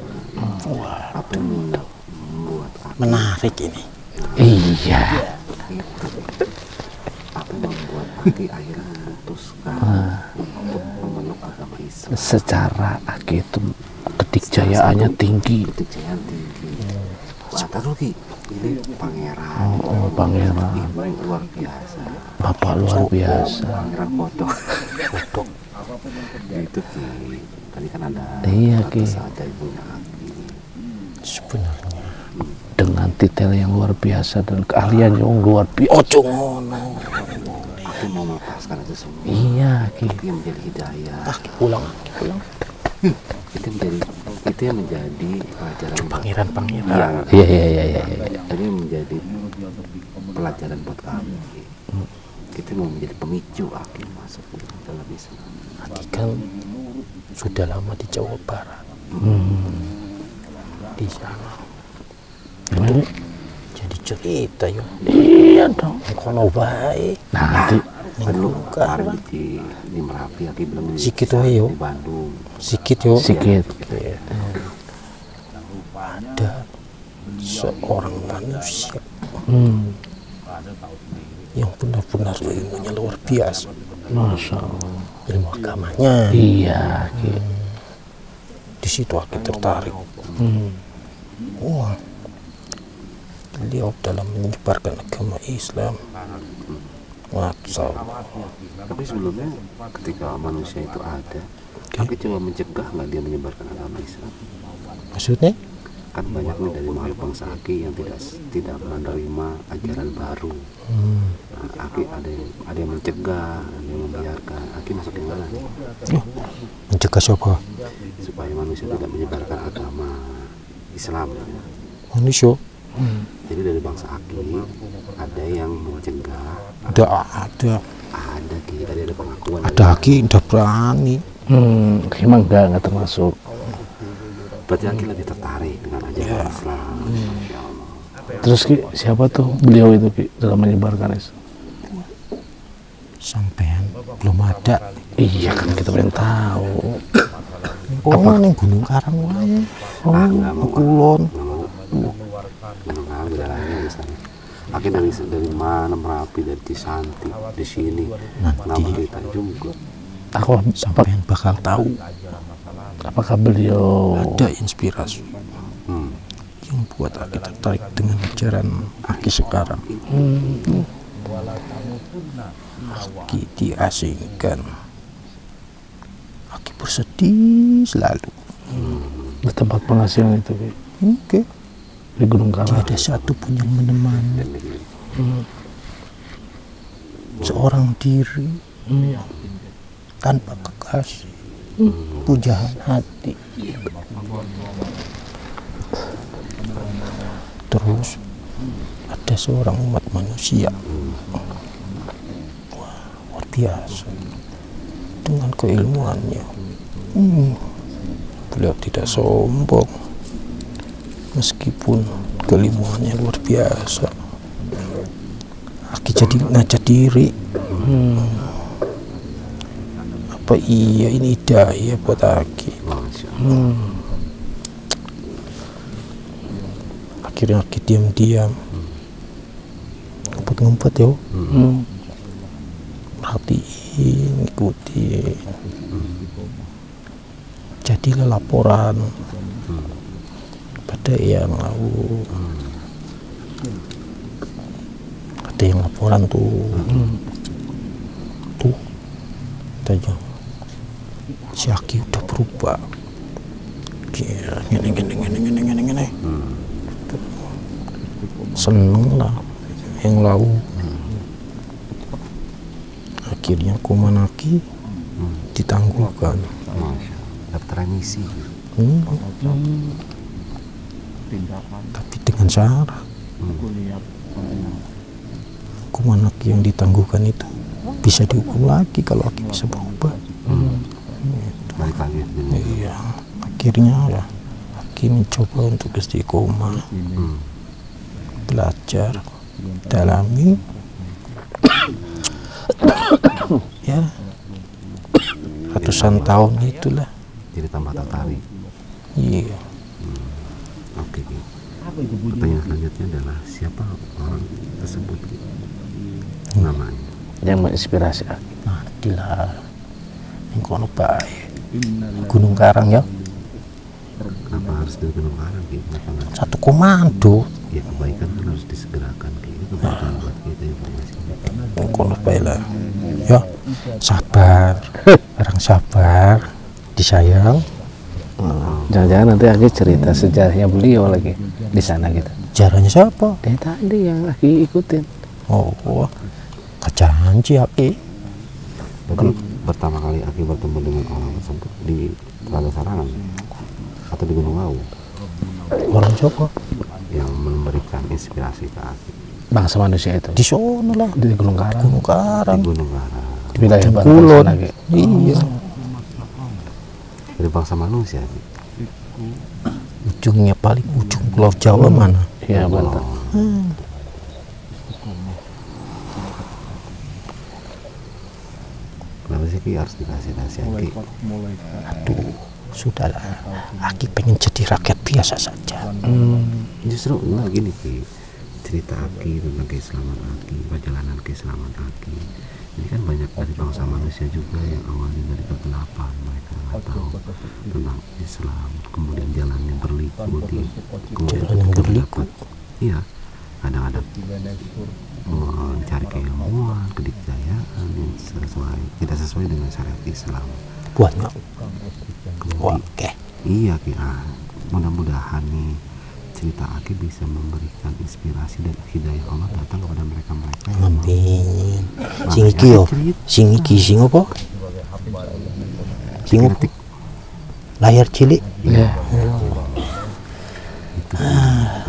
Apa yang membuat Aki menarik ini? Iya. Apa yang membuat Aki akhirnya memutuskan untuk memeluk agama Islam? Secara Aki itu kedikjayaannya tinggi. Kedikjayaan tinggi. Wah, taruh Ki, ini pangeran. Pangeran. Ibu luar biasa. Bapak luar biasa. Pangeran kodok. Itu Ki. Tadi kan ada. Iya Ki. Ada ibunya Aki. Sebenarnya dengan titel yang luar biasa dan keahlian yang luar biasa. Ojo ngono. Aki mau melepaskan itu semua. Iya Ki. Itu yang menjadi hidayah. Pulang. Itu yang menjadi pelajaran pangeran. Iya. Ini menjadi pelajaran buat kami. Kita mau menjadi pemicu Aki masuk dalam Islam. Aki kan sudah lama di Jawa Barat. Di sana. Jadi cerita ya. Iya dong. Kono baik. Nanti perlu kemarin di Merapi Aki belum sikit wae yo. Di Bandung. Sikit. Ada seorang manusia yang benar-benar ilmunya luar biasa. Masya Allah. Ilmu agamanya. Iya. Di situ Aki tertarik. Wah. Beliau dalam menyebarkan agama Islam. Tapi sebelumnya ketika manusia itu ada, Aki coba mencegah nggak dia menyebarkan agama Islam? Maksudnya? Kan banyak nih dari makhluk bangsa Aki yang tidak menerima ajaran baru. Nah, Aki ada yang mencegah, ada yang membiarkan. Aki masuk ke mana? Mencegah siapa? Supaya manusia tidak menyebarkan agama Islam. Manusia? Jadi dari bangsa Aki ada yang mencegah. Ada Ki, tadi ada pengakuan. Ada Aki udah berani. Emang enggak termasuk. Berarti Aki lebih tertarik dengan ajaran Islam. Masya Allah. Terus Ki, siapa tuh beliau itu Ki dalam menyebarkan Islam? Sampean belum ada. Iya kan kita pengen tahu. Apa nih Gunung Karang wae? Kulon. Aki dari mana Merapi, dari Cisanti, di sini. Kenapa kita juga? Aku sampean bakal tahu Apakah beliau ada inspirasi yang buat Aki tertarik dengan ajaran Aki sekarang? Aki diasingkan, Aki bersedih selalu. di tempat penghasilan itu, Oke. di Gunung Karang? Tidak ada satu pun yang menemani. Seorang diri tanpa kekasih, pujaan hati. Terus ada seorang umat manusia, wah, luar biasa dengan keilmuannya. Beliau tidak sombong meskipun keilmuannya luar biasa. Aki jadi ngajak diri. Apa iya ini hidayah buat Aki? Akhirnya Aki diam-diam ngumpet-ngumpet yo, perhatiin, ikutin. Jadilah laporan pada yang lalu. Ada yang laporan tuh, aja si Aki udah berubah. Gini. Seneng lah yang lalu. Akhirnya kuman Aki ditangguhkan. Dapat remisi. Tapi dengan syarat hukuman Aki yang ditangguhkan itu bisa dihukum lagi kalau Aki bisa berubah. Balik lagi. Iya, akhirnya ya Aki mencoba untuk istiqomah, belajar, dalami, ya ratusan tahun itulah. Jadi tambah tertarik. Iya. Oke. Pertanyaan selanjutnya adalah siapa orang tersebut? Namanya yang menginspirasi Aki? Nadilah yang kono baik. Gunung Karang ya. Kenapa harus di Gunung Karang? Kenapa nggak? Satu komando. Ya kebaikan kan harus disegerakan. Itu kebaikan buat kita informasi. Yang kono baik lah. Ya sabar, orang sabar, disayang. Jangan-jangan nanti Aki cerita sejarahnya beliau lagi di sana gitu. Sejarahnya siapa? Dari tadi yang Aki ikutin. Oh, kejanji Aki. Berarti pertama kali Aki bertemu dengan orang tersebut di Telaga Sarangan atau di Gunung Lawu? Orang siapa? Yang memberikan inspirasi ke Aki. Bangsa manusia itu Di sono lah, di Gunung Karang. Gunung Karang. Di Gunung Karang. Di wilayah Kulon. lagi. Iya. Dari bangsa manusia. Ujungnya paling ujung Pulau Jawa mana? Iya, Banten. Kenapa sih Ki harus dikasih rahasia Ki? Aduh, sudahlah. Aki pengen jadi rakyat biasa saja. Justru enggak gini Ki. Cerita Aki tentang keislaman Aki, perjalanan keislaman Aki. Ini kan banyak dari bangsa manusia juga yang awalnya dari kegelapan, mereka nggak tahu tentang Islam, kemudian jalannya berliku di Jalan yang berliku. Iya, kadang-kadang mencari keilmuan, kedikdayaan yang tidak sesuai dengan syariat Islam. Banyak. Kemudian, Oke. iya Ki, mudah-mudahan nih cerita Aki bisa memberikan inspirasi dan hidayah Allah datang kepada mereka-mereka yang Amin. Sing iki yo. Sing iki sing apa? Sing apa? Layar cilik. Iya. Nah,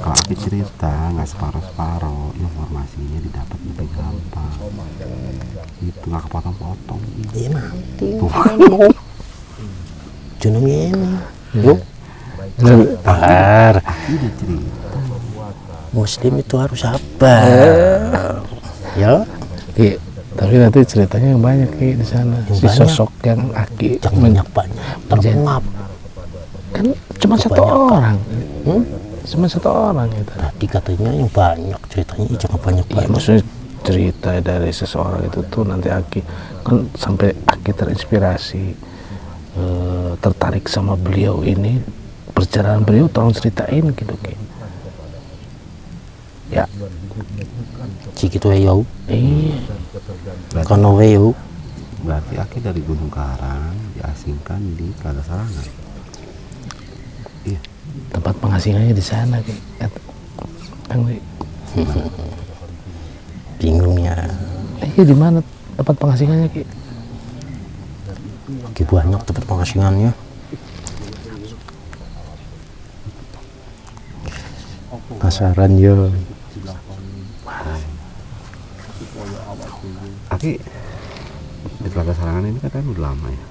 kalau Aki cerita nggak separuh-separuh, informasinya didapat lebih gampang. Itu nggak kepotong-potong. Iya nanti. Jeneng ini. Yo. Sabar. Aki udah cerita. Muslim itu harus sabar. Ya. Ki, tapi nanti ceritanya yang banyak Ki di sana. Yang Si banyak. sosok yang Aki Banyak terpengap. kan cuma satu Kebanyakan. orang. Cuma satu orang itu. Tadi katanya yang banyak ceritanya jangan Iya, banyak-banyak. maksudnya cerita dari seseorang itu tuh nanti Aki kan sampai Aki terinspirasi tertarik sama beliau ini, perjalanan beliau tolong ceritain gitu Ki. Ya. Cikitu ayo. Iya. Kono ayo. Berarti Aki dari Gunung Karang diasingkan di Telaga Sarangan. Iya. Tempat penghasingannya di sana Ki. Bingung ya. Iya, di mana tempat penghasingannya Ki? Ki banyak tempat penghasingannya. Pasaran ya. Aki di Telaga Sarangan ini kan udah lama ya,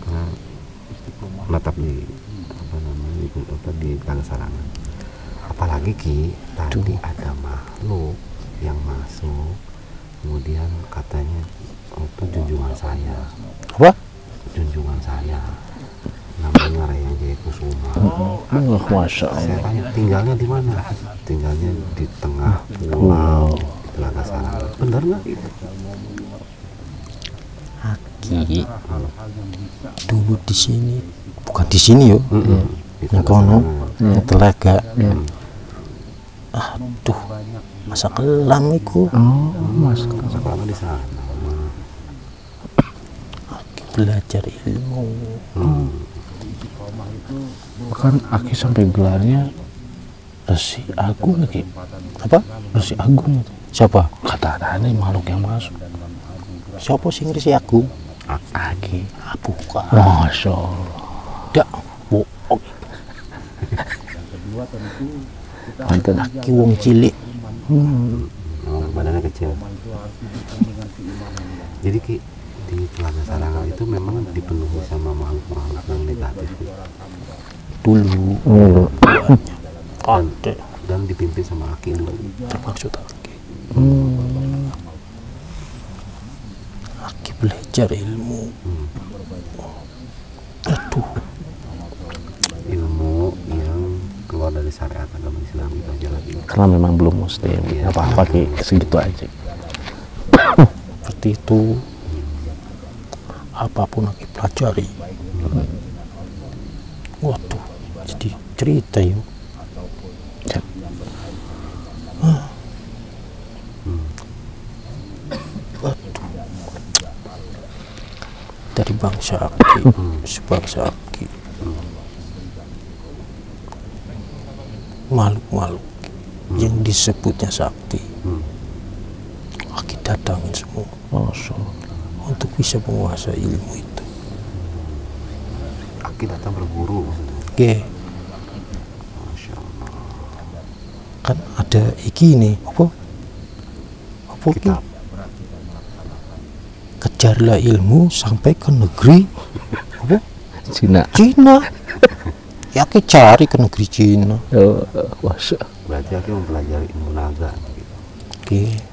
karena menetap di di Telaga Sarangan. Apalagi Ki, tadi ada makhluk yang masuk, kemudian katanya itu junjungan saya. Apa? Junjungan saya, namanya Raya Jaya Kusuma. Masya Allah. Saya tanya tinggalnya di mana? Tinggalnya di tengah pulau di Telaga Sarangan. Benar nggak itu? Aki dulu di sini, bukan di sini yo, yang kono, yang Telaga. Aduh, masa kelam iku. Masa kelam di sana. Aki belajar ilmu. Bahkan Aki sampai gelarnya Resi Agung Ki. Apa? Resi Agung itu. Siapa? Kata ada makhluk yang masuk. Siapa sih Resi Agung? Aki. Bukan. Masya Allah. Dak, bohong. Mantan Aki wong cilik. Badannya kecil. Jadi Ki, di Telaga Sarangan itu memang dipenuhi sama makhluk-makhluk yang negatif Dulu. dan dipimpin sama Aki dulu. Termaksud Aki. Aki belajar ilmu. Aduh. Ilmu yang keluar dari syariat agama Islam itu aja lagi. karena memang belum muslim. Iya. Apa-apa Ki, segitu aja. Seperti itu. Apapun Aki pelajari. Waduh, jadi cerita yuk. Waduh. Dari bangsa Aki, sebangsa Aki. Makhluk-makhluk yang disebutnya sakti. Aki datangin semua. Untuk bisa menguasai ilmu itu. Aki datang berguru. Oke. Masya Allah. Kan ada iki nih, apa ki? Kejarlah ilmu sampai ke negeri apa? Cina. Ya Ki cari ke negeri Cina. Berarti Aki mempelajari ilmu naga. Oke.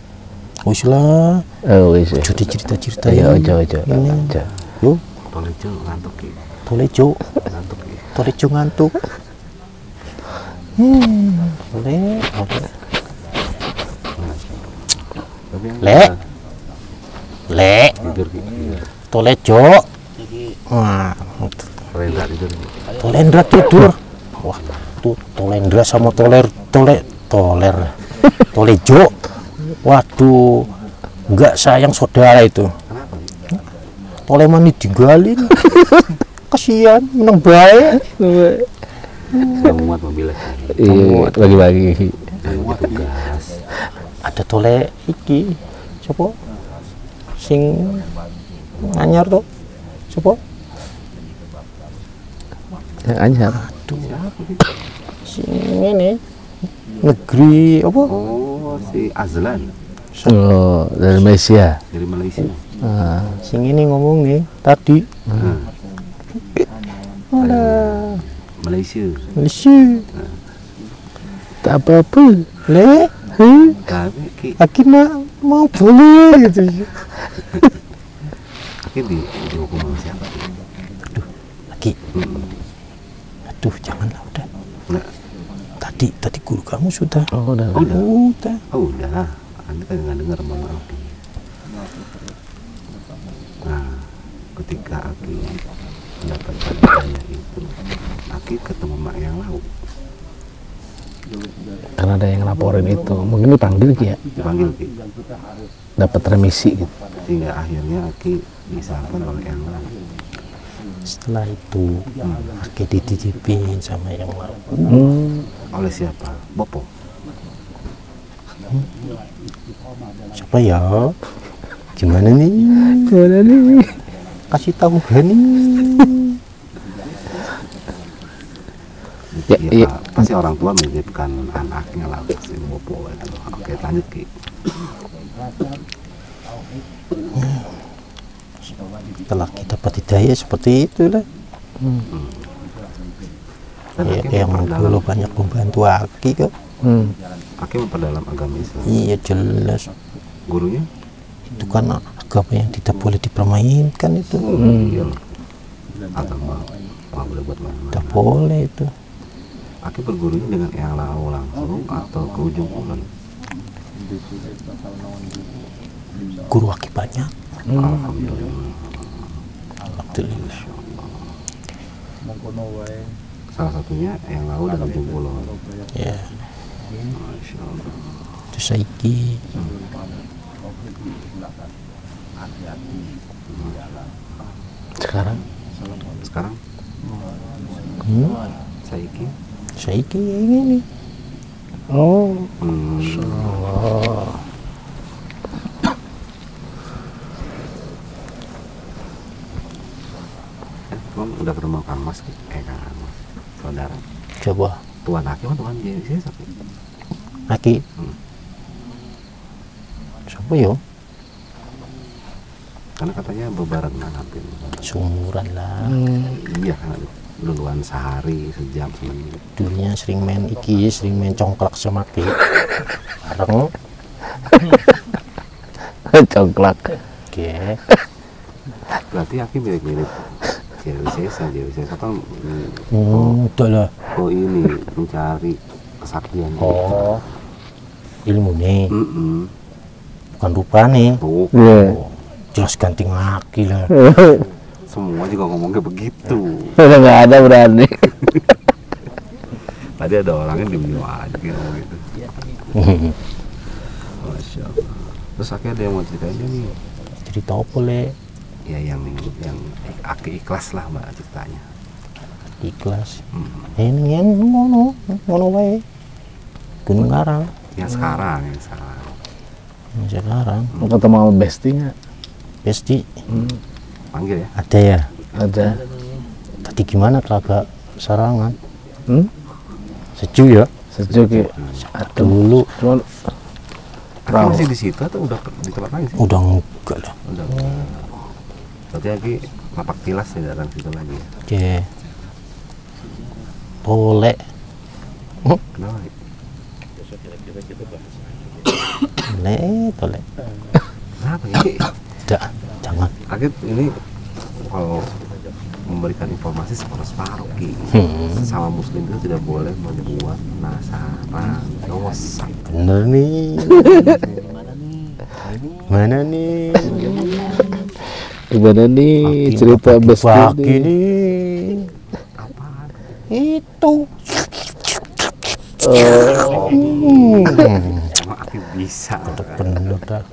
Wis lah. Wis. Jadi cerita-cerita Ayo, ini. Yuk. Tolejo ngantuk Ki. Tolejo. Ngantuk Ki. Tolejo ngantuk. Le. Tidur Ki. Tolejo. Wah, Tolendra tidur. Tolendra tidur. Wah, tuh Tolendra sama Tolejo. Waduh, enggak sayang saudara itu. Kenapa? Toleman ditinggalin. Kasihan, menang baik. Sudah muat mobilnya. Iya, bagi-bagi. Muat tugas. Ada tole iki. Siapa? Sing anyar tuh. Siapa? Yang anyar. Aduh. Sing ini negeri apa? Oh, si Azlan. Oh, dari Malaysia. Dari Malaysia. Sing ini ngomong nih tadi. Alah. Malaysia. Tak apa-apa. Le. Tapi Ki, Aki mau boleh gitu. Ki dihukum sama siapa? Aduh, Aki. Aduh, janganlah udah. Nah. Tadi guru kamu sudah. Udah. Udah. Anda kan nggak dengar, mohon maaf. Nah, ketika Aki Aki ketemu mak yang lalu. Karena ada yang laporin itu, mungkin dipanggil Ki ya, Dipanggil Ki. dapat remisi gitu. Hingga akhirnya Aki disalahkan oleh yang lalu. Setelah itu Aki dititipin sama yang lalu. Oleh siapa? Bopo. Siapa ya? Gimana nih? Kasih tahu Hani. Iya, pasti orang tua menitipkan anaknya lah si Bopo itu. Oke, lanjut Ki. Setelah kita dapat hidayah seperti itu lah. Yang dulu banyak membantu Aki kok. Aki memperdalam agama Islam. Iya jelas. Gurunya? Itu kan agama yang tidak boleh dipermainkan itu. Iya. Agama nggak boleh buat mana-mana. Tidak boleh itu. Aki bergurunya dengan yang lalu langsung atau ke ujung kulon? Guru Aki banyak. Alhamdulillah. Alhamdulillah. Salah satunya yang lalu dan ujung kulon. Ya. Masya Allah. Itu Saiki. Sekarang Saiki. Saiki ini. oh Allah. Kamu udah ketemu Kang Mas? Kang Mas, saudara. Coba. Tuan Aki kan Tuan Yesus. Aki. Siapa yo? Karena katanya bebarengan hampir. Sumuran lah. Iya kan duluan sehari sejam semenit. Dulunya sering main iki, sering main congklak sama Ki. Bareng. congklak. Oke. Berarti Aki mirip-mirip Dewi Sesa kan udah lah. oh ini mencari kesaktian. Oh. Ilmu nih. Bukan rupa nih. Jelas ganti Aki lah. Semua juga ngomongnya begitu. Udah nggak ada berani. Tadi ada orangnya diem aja gitu. Masya Allah. Terus akhirnya ada yang mau cerita aja nih. Cerita apa le? Ya yang Aki ikhlas lah mbak ceritanya. Ikhlas. Ini yang ngono wae. Gunung Karang. Yang sekarang. Yang sekarang. Mau ketemu sama Besti nggak? Besti. Panggil ya. Ada ya. Ada. Tadi gimana telaga Sarangan? Sejuk ya? Sejuk ya. Dulu. Cuman masih di situ atau udah di tempat lain sih? Udah enggak lah. Udah. Berarti lagi lapak tilas ya datang situ lagi. Oke. Boleh. Kenapa? Boleh. Kenapa ya? Tidak, jangan. Akhir ini kalau memberikan informasi separuh-separuh Ki. Sama muslim itu tidak boleh membuat penasaran, dosa. Bener nih. Mana nih? Gimana nih cerita Besti nih? Apaan? Itu. Emang Aki bisa. Bener dah.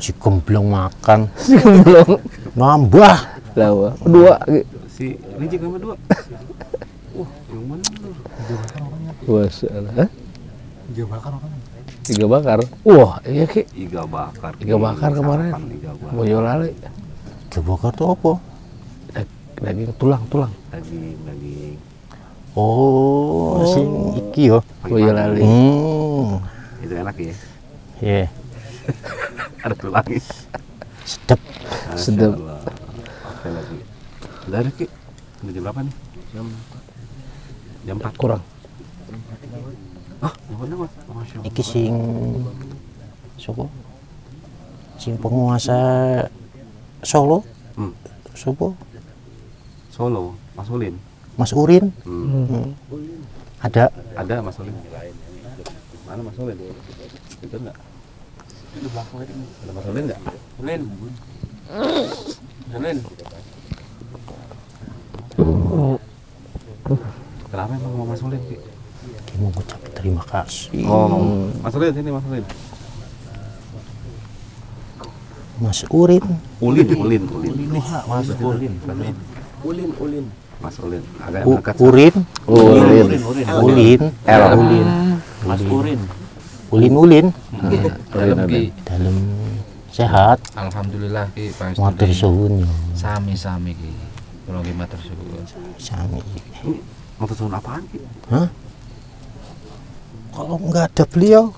Si gemblong makan. Si gemblong nambah. Lawa. Dua. Si Rijik sama dua. Yang mana lu? Masalah. Iga bakar apa? Iga bakar. Wah, iya Ki. Iga bakar. Iga bakar kemarin. Boyolali. Iga bakar tuh apa? Daging tulang. Daging. Oh, si iki yo. Boyolali. Itu enak ya? Iya. Ada tulangnya. Sedap. Oke lagi. Udah ada Ki. Udah jam berapa nih? Jam 4 kurang. Jam 4 Mas. Masya Allah. Iki sing sopo? Sing penguasa Solo? Sopo? Solo, Mas Ulin. Mas Urin. Ada Mas Ulin. Mana Mas Ulin? Itu enggak? Itu belakang ini. Ada Mas Ulin enggak? Ulin. Kenapa emang mau Mas Ulin, Ki? Dia mau ngucap terima kasih. Oh, Mas Ulin sini, Mas Ulin. Mas Urin. Ulin. Mas Urin. Ulin. Mas Ulin. Agak angkat. Urin. Ulin. Mas Urin. Ulin. Dalam Sehat. Alhamdulillah Ki, Matur suwun. Sami-sami Ki. Kula nggih matur suwun. Sami. Matur suwun apaan, Ki? Hah? Kalau nggak ada beliau,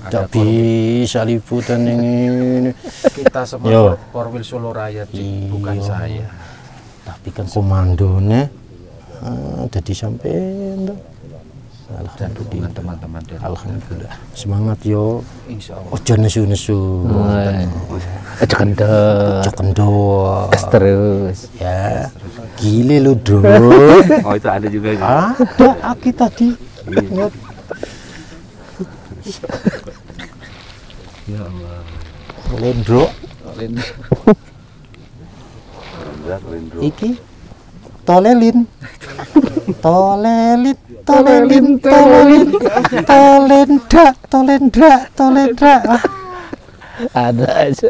nggak bisa liputan ini. Kita semua Korwil Solo Raya, bukan saya. Tapi kan komandonya jadi sampai Alhamdulillah teman-teman. Alhamdulillah. Semangat yo. Insyaallah. Ojo nesu-nesu. Ojo kendor. Terus. Ya. Gile lu, Bro. Oh, itu ada juga. Ada Aki tadi. Ingat. Ya Allah. Lendro. Iki tolelin. Tolendra. Ada aja.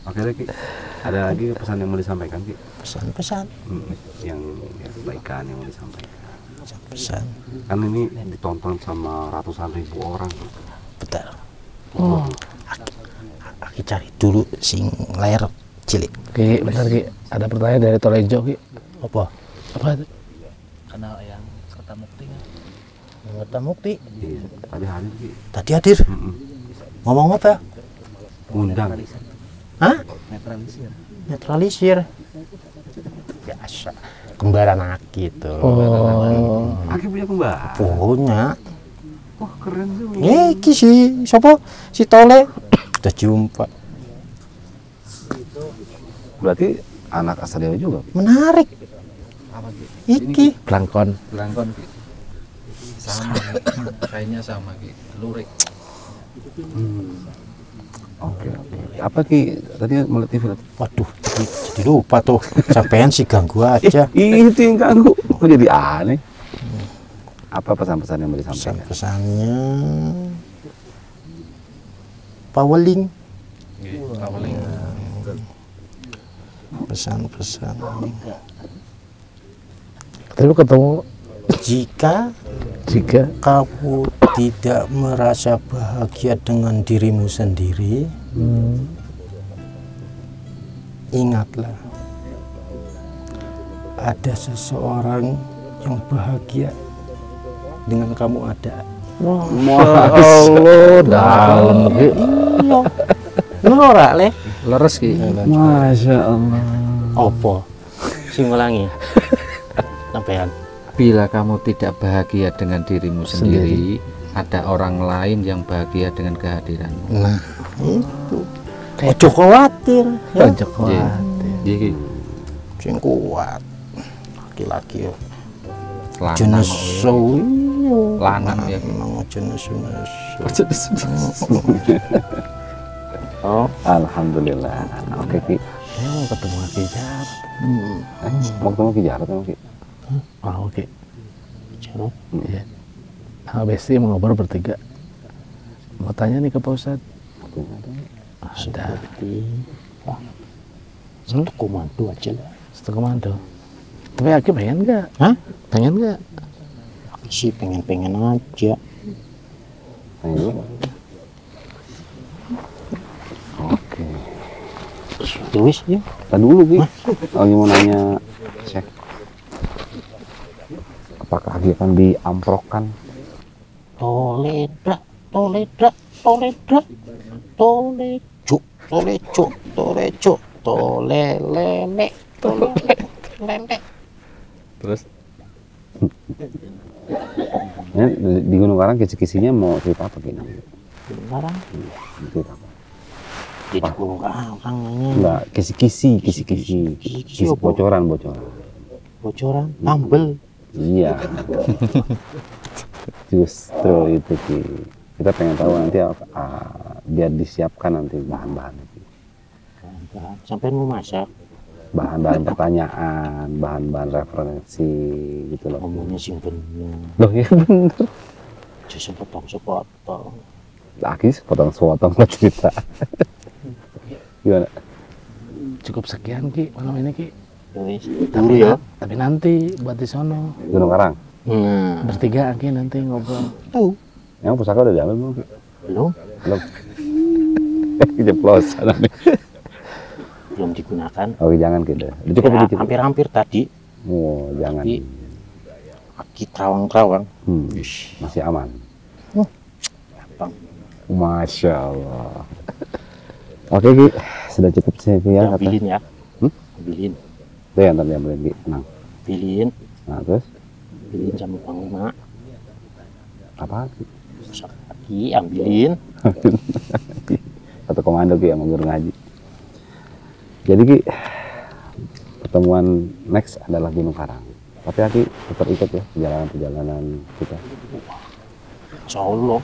Oke, Ki. Ada lagi pesan yang mau disampaikan, Ki? Pesan-pesan. Yang kebaikan yang mau disampaikan. Pesan. Kan ini ditonton sama ratusan ribu orang. Betul. Aki cari dulu sing layar cilik. Ki, bentar Ki. Ada pertanyaan dari Tolejo Ki. Apa itu? Karena yang kata Mukti. Kata Mukti. Iya, tadi hadir, Ki. Tadi hadir. Ngomong apa? Undang. Hah? Netralisir. Biasa. Kembaran Aki itu. Oh. Aki punya kembar. Punya. Wah, keren juga. Iki siapa? Si Tole. Udah jumpa. Berarti anak asal Dewa juga. Menarik. Apa Ki? Iki. Blangkon. Ki. Sama. Kayaknya sama Ki. Lurik. Oke. Apa Ki? Tadi melihat TV. Waduh, jadi lupa tuh. Sampean sih ganggu aja. Itu yang ganggu. Kok jadi aneh? Apa pesan-pesan yang mau disampaikan? Pesannya Paweling. Pesan-pesan. Tapi ketemu Jika kamu tidak merasa bahagia dengan dirimu sendiri, ingatlah ada seseorang yang bahagia dengan kamu ada. Allah dalam Ki. Norak le. Leres Ki. Masya Allah. Opo? Sing ngulangi. Sampean. Bila kamu tidak bahagia dengan dirimu sendiri, ada orang lain yang bahagia dengan kehadiranmu. Nah, itu. Ojo khawatir. Ojo khawatir. Jadi Sing kuat. Laki-laki yo. lanang Lanang ya. Ojo nesu. Oh, alhamdulillah. Oke Ki. Saya mau ketemu Ki Jarot. Mau ketemu Ki Jarot sama Ki? Mau Ki. Jarot. Iya. Nah, Besti mau ngobrol bertiga. Mau tanya nih ke Pak Ustadz. Ada. Satu komando aja lah. Satu komando. Tapi Aki pengen nggak? Hah? Pengen nggak? Aku sih pengen aja. Ayo. Oke. Tulis ya. Tadi dulu Ki. Lagi mau nanya Syekh. Apakah Ki akan diamprokan? Tolejo. Tolelele. Terus Ya, di Gunung Karang kisi-kisinya mau cerita apa Ki? Sekarang Cerita apa? jadi Gunung Karang. Enggak, kisi-kisi apa? bocoran. Bocoran, tambel. Iya. Justru itu Ki. Kita pengen tahu nanti biar disiapkan nanti bahan-bahan itu. Sampai mau masak. bahan-bahan pertanyaan, bahan-bahan referensi gitu loh. Ngomongnya sih bener. Loh ya bener. Jadi sepotong-sepotong. Lagi sepotong-sepotong buat cerita. Gimana? Cukup sekian Ki malam ini Ki. Dulu ya. Tapi nanti buat di sono. Gunung Karang. Bertiga Ki nanti ngobrol. Tahu. Yang pusaka udah diambil belum? Belum. Belum. Keceplosan nih. Belum digunakan. Oke, jangan gitu. Cukup Ya, begitu. hampir-hampir tadi. Oh, jangan. Tapi kaki terawang-terawang. Masih aman. Gampang. Masya Allah. Oke Ki, sudah cukup sih Ki ya. Ambilin ya. Ambilin. Tuh yang tadi ambilin Ki, tenang. Ambilin. Nah terus? Ambilin sama Panglima. Apa? Kaki ambilin. Satu komando Ki sama guru ngaji. Jadi Ki, pertemuan next adalah Gunung Karang. Tapi Ki tetap ikut ya perjalanan-perjalanan kita. Insya Allah.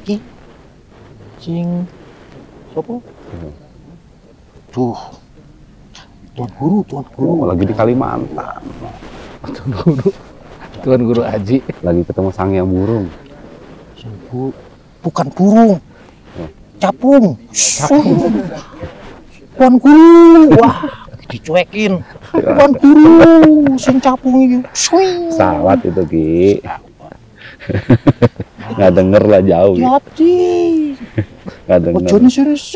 Iki sing siapa? Tuh. Tuan Guru. Oh, lagi di Kalimantan. Tuan Guru Aji. Lagi ketemu sang yang burung. Bukan burung. Capung. Tuan Guru. Wah, dicuekin. Tuan Guru sing capung iki. Sawat itu Ki. Nggak denger lah jauh. Hati. Nggak denger. Ojone serius.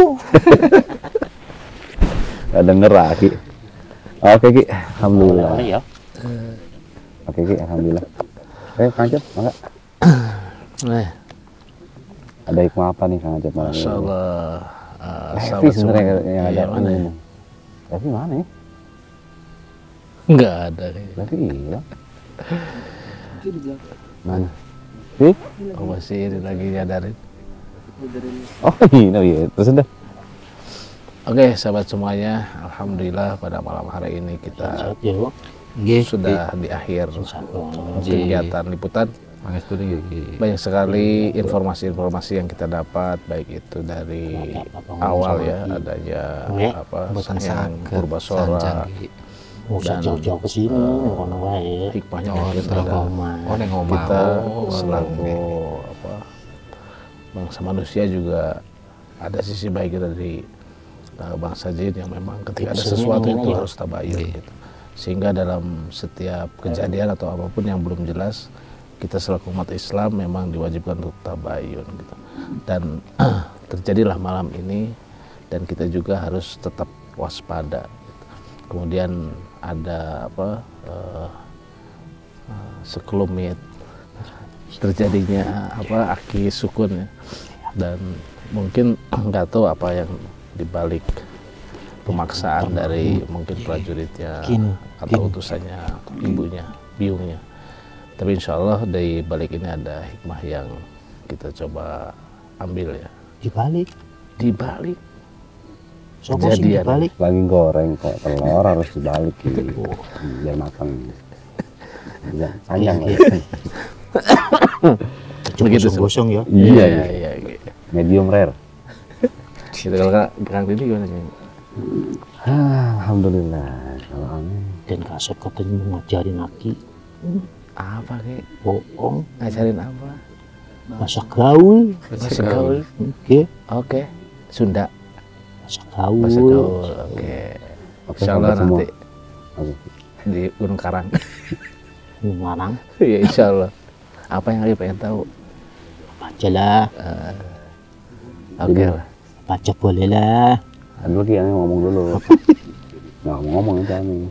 Nggak denger lah Ki. Oke Ki, alhamdulillah. Ya. Oke Ki, alhamdulillah. Kang Acep, mangga. Ada hikmah apa nih Kang Acep malam ini? Masya Allah. Heavy sebenarnya yang ada mana ya? Heavy mana ya? Enggak ada. Heavy iya. Mana? Sih? Oh masih ini lagi nyadarin. Oh iya, terus udah. Oke sahabat semuanya, alhamdulillah pada malam hari ini kita sudah di akhir kegiatan liputan. Banyak sekali informasi-informasi yang kita dapat, baik itu dari awal ya adanya Sang Purbasora dan hikmahnya kita selaku bangsa manusia juga ada sisi baik dari bangsa jin yang memang ketika ada sesuatu itu harus tabayun gitu. Sehingga dalam setiap kejadian atau apapun yang belum jelas, kita selaku umat Islam memang diwajibkan untuk tabayun gitu. Dan terjadilah malam ini dan kita juga harus tetap waspada gitu. Kemudian ada sekelumit terjadinya aki sukun ya. Dan mungkin nggak tahu apa yang dibalik pemaksaan dari mungkin prajuritnya atau utusannya ibunya, biungnya. Tapi insya Allah dari balik ini ada hikmah yang kita coba ambil ya. Dibalik kejadian lagi goreng kok telur harus dibalik gitu. Biar matang. Ya, sayang ya. Begitu gosong ya. Iya. Medium rare. Gitu kalau Kang Didi gimana nih? Alhamdulillah. Kalau aneh. Dan Kak Asep katanya mau ngajarin Aki. Apa kek? Bohong. Ngajarin apa? Masak gaul. Masak gaul. Oke. Sunda. Masak gaul. Oke. Insyaallah nanti di Gunung Karang. Gunung Karang. Iya insyaallah. Apa yang Ali pengen tahu? Apa aja lah. Oke lah. Apa aja boleh lah. Aduh Ki, ngomong dulu. Nggak ngomong aja nih.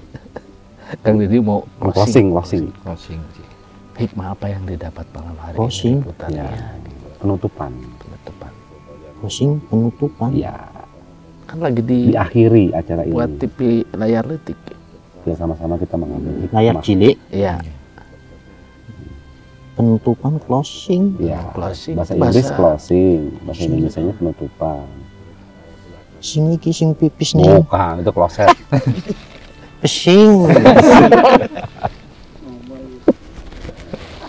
Kang Didi mau closing. Hikmah apa yang didapat malam hari ini? Ya. Penutupan. Closing, penutupan. Ya. Kan lagi diakhiri acara ini. Buat TV layar letik. Ya sama-sama kita mengambil hikmah. Layar cilik. Iya. Penutupan, closing. Ya. Bahasa Inggris closing, bahasa Indonesianya penutupan. Sing iki sing pipis nih. Bukan, itu kloset. Pesing.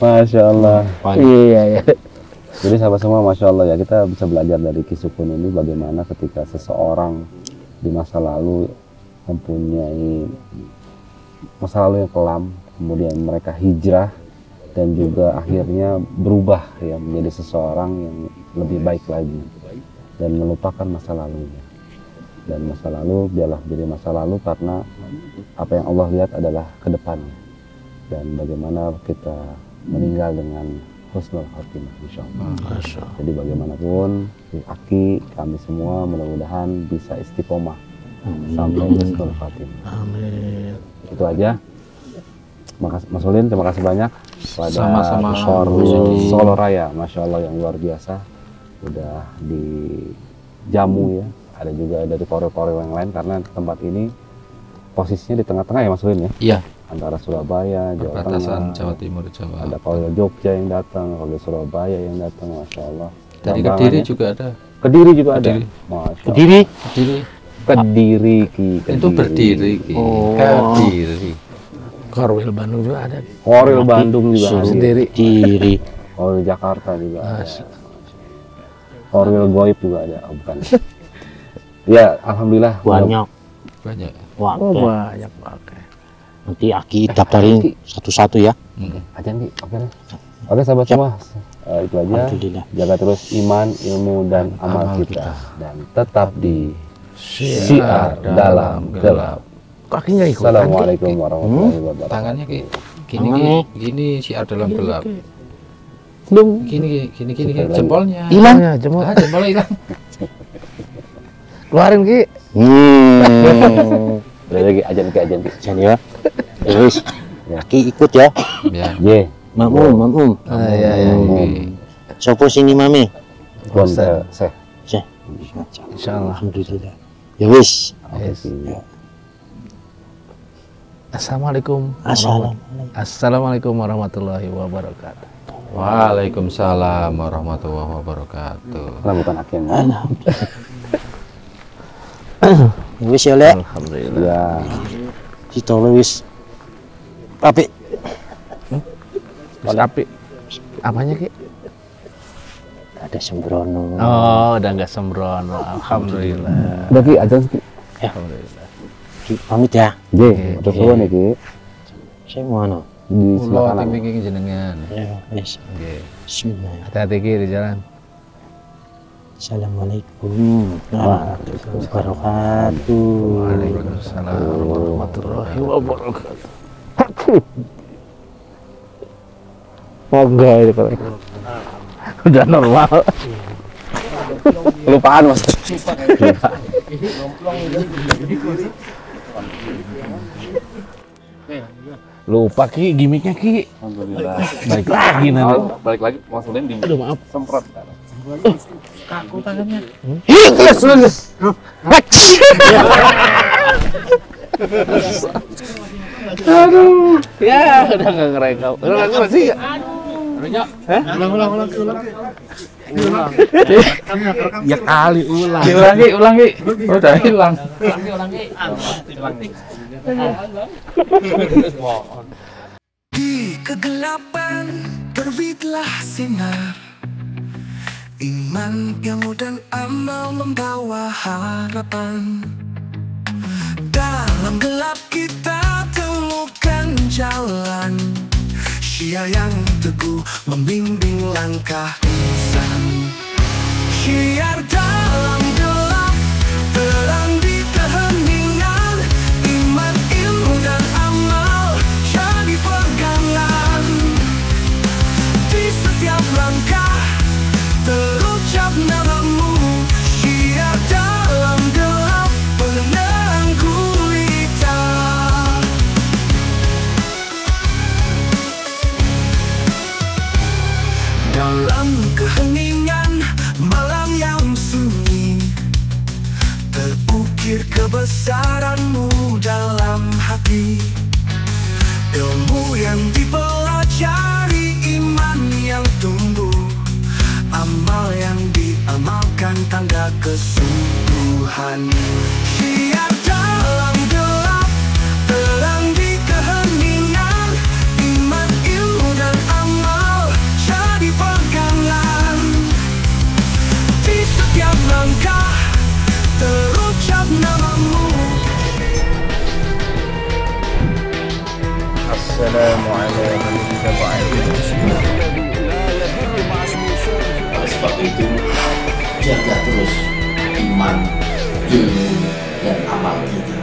Masya Allah. Iya. Jadi sahabat semua, Masya Allah ya, kita bisa belajar dari kisukun ini bagaimana ketika seseorang di masa lalu mempunyai masa lalu yang kelam, kemudian mereka hijrah dan juga akhirnya berubah ya menjadi seseorang yang lebih baik lagi dan melupakan masa lalunya. Dan masa lalu biarlah menjadi masa lalu karena apa yang Allah lihat adalah ke depannya dan bagaimana kita meninggal dengan husnul khotimah insyaallah. Jadi bagaimanapun Aki, kami semua mudah-mudahan bisa istiqomah sampai husnul khotimah. Amin. Itu aja. Makasih Mas Ulin, terima kasih banyak pada Sama-sama. Solo Raya, Masya Allah yang luar biasa. Udah dijamu ya. Ada juga dari koril-koril yang lain karena tempat ini posisinya di tengah-tengah ya Mas Ulin ya. Iya. Antara Surabaya, Jawa Perbatasan Tengah, Jawa Timur, Jawa. ada koril Jogja yang datang, koril Surabaya yang datang, Masya Allah. Dari Gambarannya- Kediri juga ada. Kediri juga Kediri. ada. Masya Allah. Kediri. Kediri, Ki. Itu berdiri, Ki. Oh. Kediri. Korwil Bandung juga ada. Koril Bandung juga ada. Sendiri. Kediri. Koril Jakarta juga ada. Koril Goib juga ada. Oh, bukan. Ya, alhamdulillah. Banyak. Banyak. Wah, Oh, banyak pakai. Nanti Aki daftarin satu-satu ya. Aja nih, oke deh. Oke sahabat semua, itu aja. Alhamdulillah. Jaga terus iman, ilmu, dan amal kita. Dan tetap di siar dalam gelap. Kaki nggak ikut. Assalamualaikum warahmatullahi wabarakatuh. Tangannya Ki. Gini, Ki. Gini siar dalam gelap. Belum. Gini, Ki. Gini, Ki. Jempolnya. Hilang ya, jempol. Ah, jempolnya hilang. Keluarin Ki. Udah lagi ajan Ki. Ajan ya. Terus. Ki ikut ya. Ya. Ye. Makmum. Ya. Sopo sini mami. Tuan Syekh. Insyaallah. Alhamdulillah. Ya wis. Assalamualaikum. Assalamualaikum warahmatullahi wabarakatuh. Waalaikumsalam warahmatullahi wabarakatuh. Rambutan Aki yang Wis ya lek. alhamdulillah. Ya. Ditolo wis. Apik. Wis apik. Apanya Ki? Ada sembrono. Oh, udah enggak sembrono. Alhamdulillah. Udah Ki, ajan Ki. Ya. Alhamdulillah. Ki pamit ya. Ye, terus suwun ya Ki. Saya mau Di sebelah kanan. Ting jenengan. Ya, wis. Nggih. Bismillah. Hati-hati Ki di jalan. Assalamualaikum warahmatullahi wabarakatuh. Waalaikumsalam warahmatullahi wabarakatuh. Oh enggak ini Pak. Udah normal. Lupaan Mas. Lupa Ki gimmicknya Ki. Alhamdulillah. Balik lagi nanti. Balik lagi Mas Ulin di Aduh maaf. semprot. Kaku tangannya. Aduh, ya udah nggak ngerekam. Udah lagi masih ya? Ulang. Ya kali ulang. Ulang Ki. Udah hilang. Di kegelapan terbitlah sinar, iman, ilmu dan amal membawa harapan. Dalam gelap kita temukan jalan, syiar yang teguh membimbing langkah insan. Syiar dalam gelap, terang di keheningan, iman, ilmu dan amal jadi pegangan. Di setiap langkah terucap namamu, syiar dalam gelap penerang gulita. Dalam keheningan malam yang sunyi, terukir kebesaranmu dalam hati. Ilmu yang dipelajari, iman yang tumbuh, amal yang diamalkan tanda kesungguhan. Syiar dalam gelap, terang di keheningan, iman, ilmu dan amal jadi pegangan. Di setiap langkah terucap namamu. wassalamu ala man ittaba'a Oleh sebab itu, jaga terus iman, ilmu, dan amal kita.